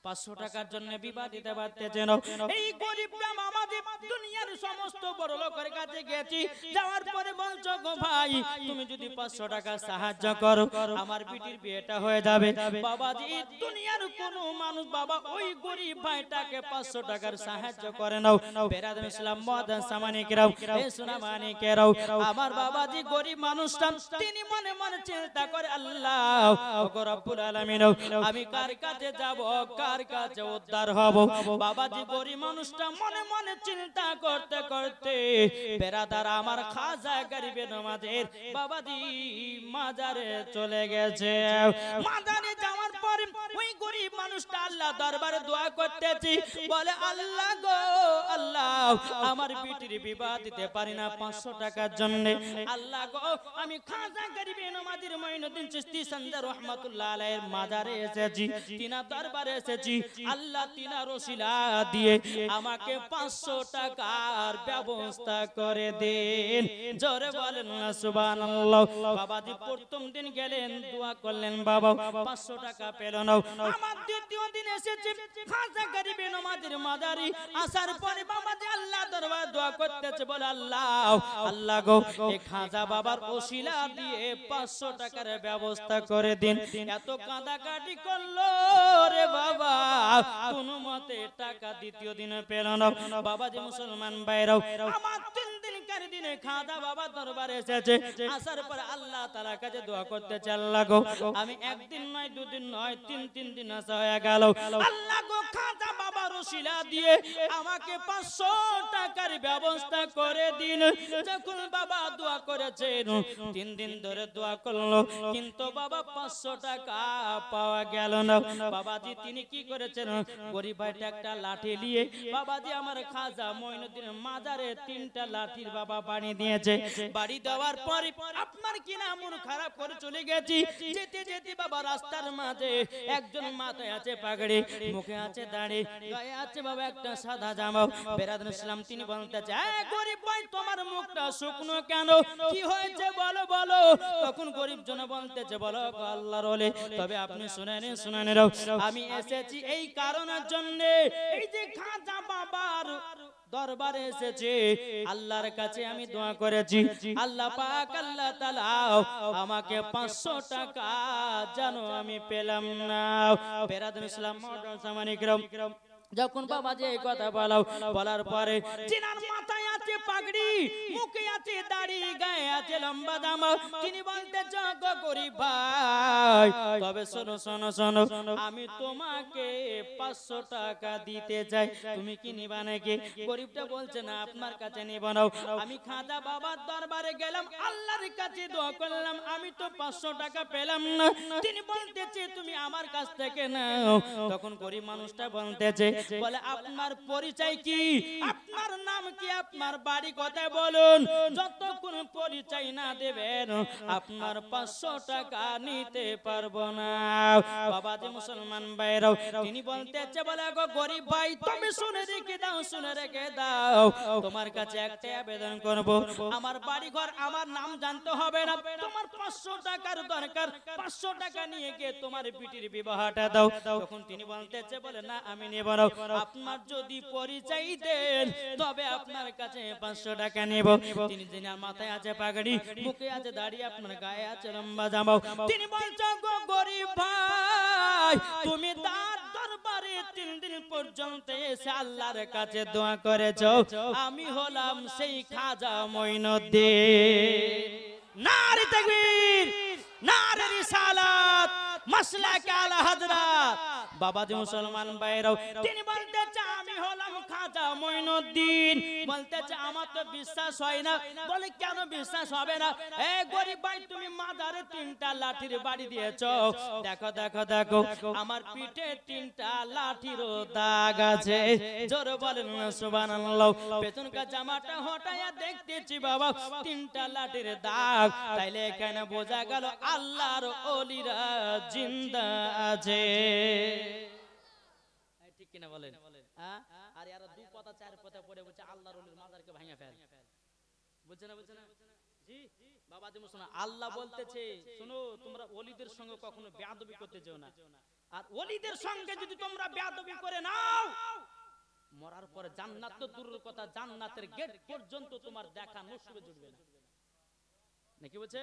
Speaker 1: 500 টাকার জন্য বিবাহ দিতে পারতেছে না। এই গরিবরা আমাদের দুনিয়ার সমস্ত বড় লোকের কাছে গেছি, যাওয়ার পরে বলছো গো ভাই তুমি যদি 500 টাকা সাহায্য করো আমার বিটির বিয়েটা হয়ে যাবে। বাবাজি দুনিয়ার কোন মানুষ বাবা ওই গরিব ভাইটাকে 500 টাকার সাহায্য করে নাও। বেরাদর ইসলাম মুআদ্দান সামানিকেরাও, এ সোনা মানিকেরাও, আমার বাবাজি গরিব মানুষটা তিনি মনে মনে চিন্তা করে আল্লাহ ওগো রব্বুল আলামিন, আমি কার কাছে যাব, কার কাছে উদ্ধার হব? বাবাজি গরিব মানুষটা মনে মনে চিন্তা করতে করতে বেরাদার আমার খাজা গরিবে নমাজের বাবাজি মাজারে চলে গেছে। মাজারে যাওয়ার পরে ওই গরিব মানুষটা আল্লাহ দরবারে দোয়া করতেছি, বলে আল্লাহ গো আল্লাহ আমার বিটির বিবাহ দিতে পারি না 500 টাকার জন্য। আল্লাহ গো আমি খাজা গরিবে নমাজের মঈনুদ্দিন চিশতি সঞ্জা রহমাতুল্লাহ আলাইহির মাজারে এসেছি, তিনার দরবারে এসেছি, আল্লাহ তিনার ওসিলা দিয়ে আমাকে 500 টাকার ব্যবস্থা করে দেন। জোরে বলেন না সুবহানাল্লাহ। বাবাজি প্রথম দিন গেলেন দোয়া করলেন, বাবা 500 টাকা পেল না। আমার দ্বিতীয় দিন এসেছে খাজা গরিবে নমাজের মাজারে, আসার পরে বাবাজি আল্লাহ দরবারে দোয়া করতেছে, বলে আল্লাহ আল্লাহ গো এই খাজা বাবার ওসিলা দিয়ে 500 টাকার ব্যবস্থা করে দিন। এত কাঁদাকাটি করলো রে বাবা, কোন মতে টাকা দ্বিতীয় দিনে পেল না। বাবাজি মুসলমান ভাইরাও, আমার 3 দিনকার দিনে খাজা বাবা দরবারে এসেছে, আসার পর আল্লাহ তাআলার কাছে দোয়া করতেছে, আল্লাহ গো আমি একদিন নয় দুদিন নয় 3 দিন আসা হয়ে গেল, আল্লাহ গো খাজা বাবার ওসিলা দিয়ে আমাকে 500 টাকার ব্যবস্থা করে দিন। যখন বাবা দোয়া করেছেন 3 দিন ধরে দোয়া করলো, কিন্তু বাবা 500 টাকা পাওয়া গেল না। বাবাজি তিনি কি করেছেন, গরিব ভাইটা একটা লাঠি নিয়ে বাবাজি আমার খাজা মঈনুদ্দিনের মাজারে 3টা লাঠির বাবা বাড়ি দিয়েছে। বাড়ি দেওয়ার পরে আপনার কি না মন খারাপ করে চলে গেছি, যেতে যেতে বাবা রাস্তার মাঝে একজন মাথায় আছে পাগড়ি, মুখে আছে দাড়ি, গায়ে আছে বাবা একটা সাদা জামা। বেরাদর ইসলাম তিনি বলতেছে, এই গরিব ভাই তোমার মুখটা শুকনো কেন, কি হয়েছে বলো বলো। তখন গরিব জন বলতেছে, বলো আল্লাহর ওলি তবে আপনি শুনেন শুনেন, আমি এসেছি এই কারণের জন্য, এই যে খাজা বাবার দরবারে এসেছে, আল্লাহর কাছে আমি দোয়া করেছি, আল্লাহ পাক আল্লাহ তাআলা আমাকে 500 টাকা জানো আমি পেলাম না। বেরাদুল ইসলাম সামানিকরাম, যখন বাবাজি এই কথা বলার পরে যিনার মাথায় আছে পাগড়ি, মুখে আছে দাড়ি, গায়ে আছে লম্বা জামা, তিনি বলতে যোগ্য গরিব ভাই, তবে শোনো শোনো শোনো, আমি তোমাকে 500 টাকা দিতে চাই, তুমি কি নিবা নাকি? গরিবটা বলছে না, আপনার কাছে নিব না। আমি খাজা বাবার দরবারে গেলাম, আল্লাহর কাছে দোয়া করলাম, আমি তো 500 টাকা পেলাম না। তিনি বলতেছে তুমি আমার কাছ থেকে নাও। তখন গরিব মানুষটা বলতেছে, বলে আপনার পরিচয় কি, আপনার নাম কি, আপনার বাড়ি কোথায় বলুন, যতক্ষণ পরিচয় না দেবেন আপনার 500 টাকা নিতে পারবো না। বাবাজি মুসলমান ভাইরাও, তিনি বলতেছে, বলে গো গরিব ভাই, তুমি শুনে রেখে দাও, শুনে রেখে দাও, তোমার কাছে একটা আবেদন করব, আমার বাড়ি ঘর আমার নাম জানতে হবে না, তোমার 500 টাকার দরকার, 500 টাকা নিয়ে গিয়ে তোমার বিটির বিবাহটা দাও। তখন তিনি বলতেছে, বলে না আমি নেব না, আপনার যদি পরিচয় দেন তবে আপনার কাছে 500 টাকা নেব। তিনি যিনার মাথায় আছে পাগড়ি, মুখে আছে দাড়ি, আপনার গায়ে আছে লম্বা জামা, তিনি বলছেন গো গরিব ভাই, তুমি তার দরবারে 3 দিন পর্যন্ত এসে আল্লাহর কাছে দোয়া করেছো, আমি হলাম সেই খাজা মঈনুদ্দিন। নারে তাকবীর, নারে রিসালাত, মাসলাক আলা হযরত। বাবাজি মুসলমান ভাইরাও, তিনি বলতেছে আমি হলাম খাজা মঈনুদ্দিন। বলতেছে আমার তো বিশ্বাস হয় না। বলে কেন বিশ্বাস হবে না? এ গরিব ভাই, তুমি মাজারে 3টা লাঠির বাড়ি দিয়েছো, দেখো দেখো দেখো আমার পিঠে 3টা লাঠির দাগ আছে। জোরে বলেন না সুবহানাল্লাহ। পেছনকার জামাটা হটায়া দেখতেছি বাবা 3টা লাঠির দাগ, তাইলে এখানে বোঝা গেল আল্লাহর ওলিরা জিন্দা আছে। ঠিক কিনা বলেন? আর এরা 2 পাতা 4 পাতা পড়ে বলছে আল্লাহর ওলির মাজারকে ভাঙা ফেল। বুঝছে না? বুঝছে না? জি বাবাজি মুসলমান, আল্লাহ বলতেছে শুনো, তোমরা ওলিদের সঙ্গে কখনো বেয়াদবি করতে যেও না, আর ওলিদের সঙ্গে যদি তোমরা বেয়াদবি করে নাও, মরার পরে জান্নাত তো দূরের কথা, জান্নাতের গেট পর্যন্ত তোমার দেখা নসিবে জুটবে না। নাকি বলছে?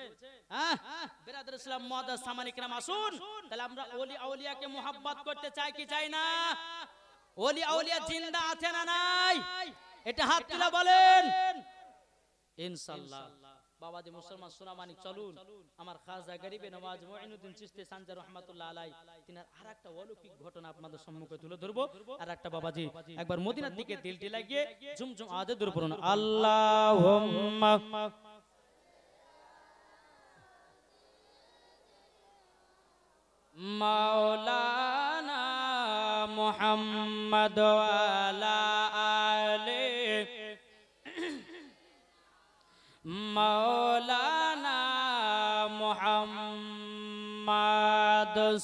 Speaker 1: বেরাদর ইসলাম মুআদ্দাস সামানিক রাম, আসুন তাহলে আমরা ওলি আউলিয়াকে মোহাব্বত করতে চাই কি চাই না? ওলি আউলিয়া জিন্দা আছে না নাই? এটা হাত তুলে বলেন ইনশাআল্লাহ। বাবাজি মুসলমান সোনামানিক, চলুন আমার খাজা গরিবে নওয়াজ মুঈনুদ্দিন চিশতি সানজার রাহমাতুল্লাহ আলাইহি তিনার আরেকটা অলৌকিক ঘটনা আপনাদের সম্মুখে তুলে ধরবো। আর একটা বাবাজি একবার মদিনার দিকে দিলটি লাগিয়ে ঝুমঝুম আওয়াজে দূর পড়ুন, আল্লাহুম্মা মাওলানা মুহাম্মদ ওয়ালা আলে মাওলানা মুহাম্মদ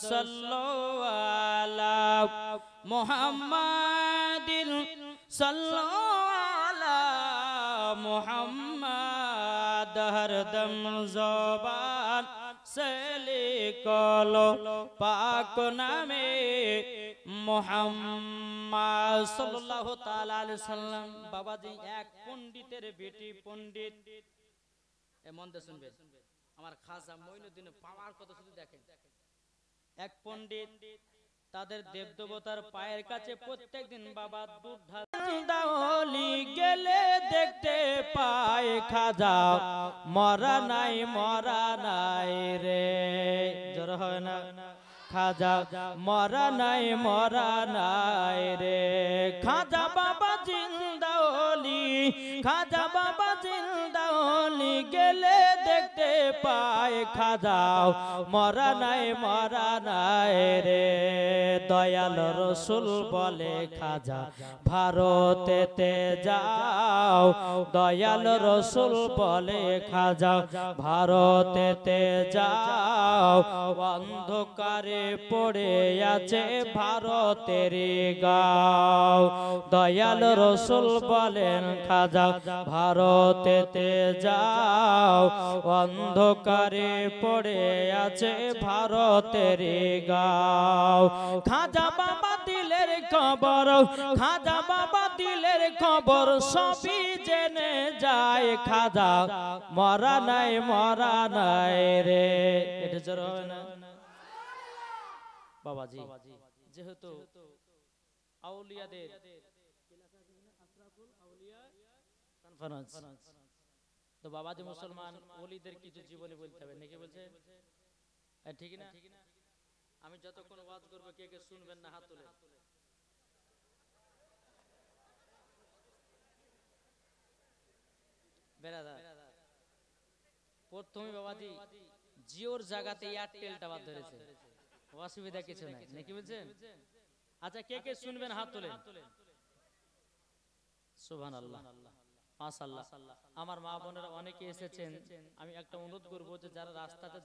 Speaker 1: সাল্লাল্লাহু আলা মুহাম্মাদিন সাল্লাল্লাহু আলা মুহাম্মদ হরদম জবান से लिखलो पाक नामे मुहम्मद सल्लल्लाहु ताला अलैहि वसल्लम। बाबाजी एक पंडितेर बेटी पंडित, ए मन দিয়ে শুনবেন, আমার খাজা মঈনুদ্দিনের পাওয়ার কথা শুধু দেখেন। এক পণ্ডিত তাদের দেবদেবতার পায়ের কাছে প্রত্যেকদিন বাবা দুধ ঢালি গেলে দেখতে পায় খাজা মরা নাই রে। জোর হয় না? খাজা মরা নাই রে। খাজা বাবা জিন্দা ওলি, খাজা বাবা জিন্দা ওলি গেলে দেখতে পায় খাজা মরা নাই রে। দয়াল রসুল বলে খাজা ভারতেতে যাও, দয়াল রসুল বলে খাজা ভারতেতে যাও, অন্ধকারে পড়ে আছে ভারতের গাঁও। দয়াল রসুল বলেন খাজা ভারতেতে যাও, অন্ধকারে পড়ে আছে ভারতের গাঁও। খাজা বাবা দিলের খবর, খাজা বাবা দিলের খবর সবই জেনে যায়। খাজা মরা নাই, মরা নাই রে। এটা জোর হবে না বাবাজি? যেহেতু আউলিয়াদের কনফারেন্স, তো বাবাজি মুসলমান ওলিদের কিছু জীবনী বলতে হবে নাকি? বলছে ঠিক না? আমি যতক্ষণ ওয়াজ করব কে কে শুনবেন না হাত তুলে। প্রথমে বাবাজি জিওর জায়গাতে এয়ারটেল টাওয়ার ধরেছে, অসুবিধা কিছু নাই নাকি বলছেন? আচ্ছা কে কে শুনবেন হাত তুলে। সুবহানাল্লাহ, মাশাআল্লাহ। আমার মা বোনেরা অনেকে এসেছেন, আমি একটা অনুরোধ করবো যে যারা রাস্তাতে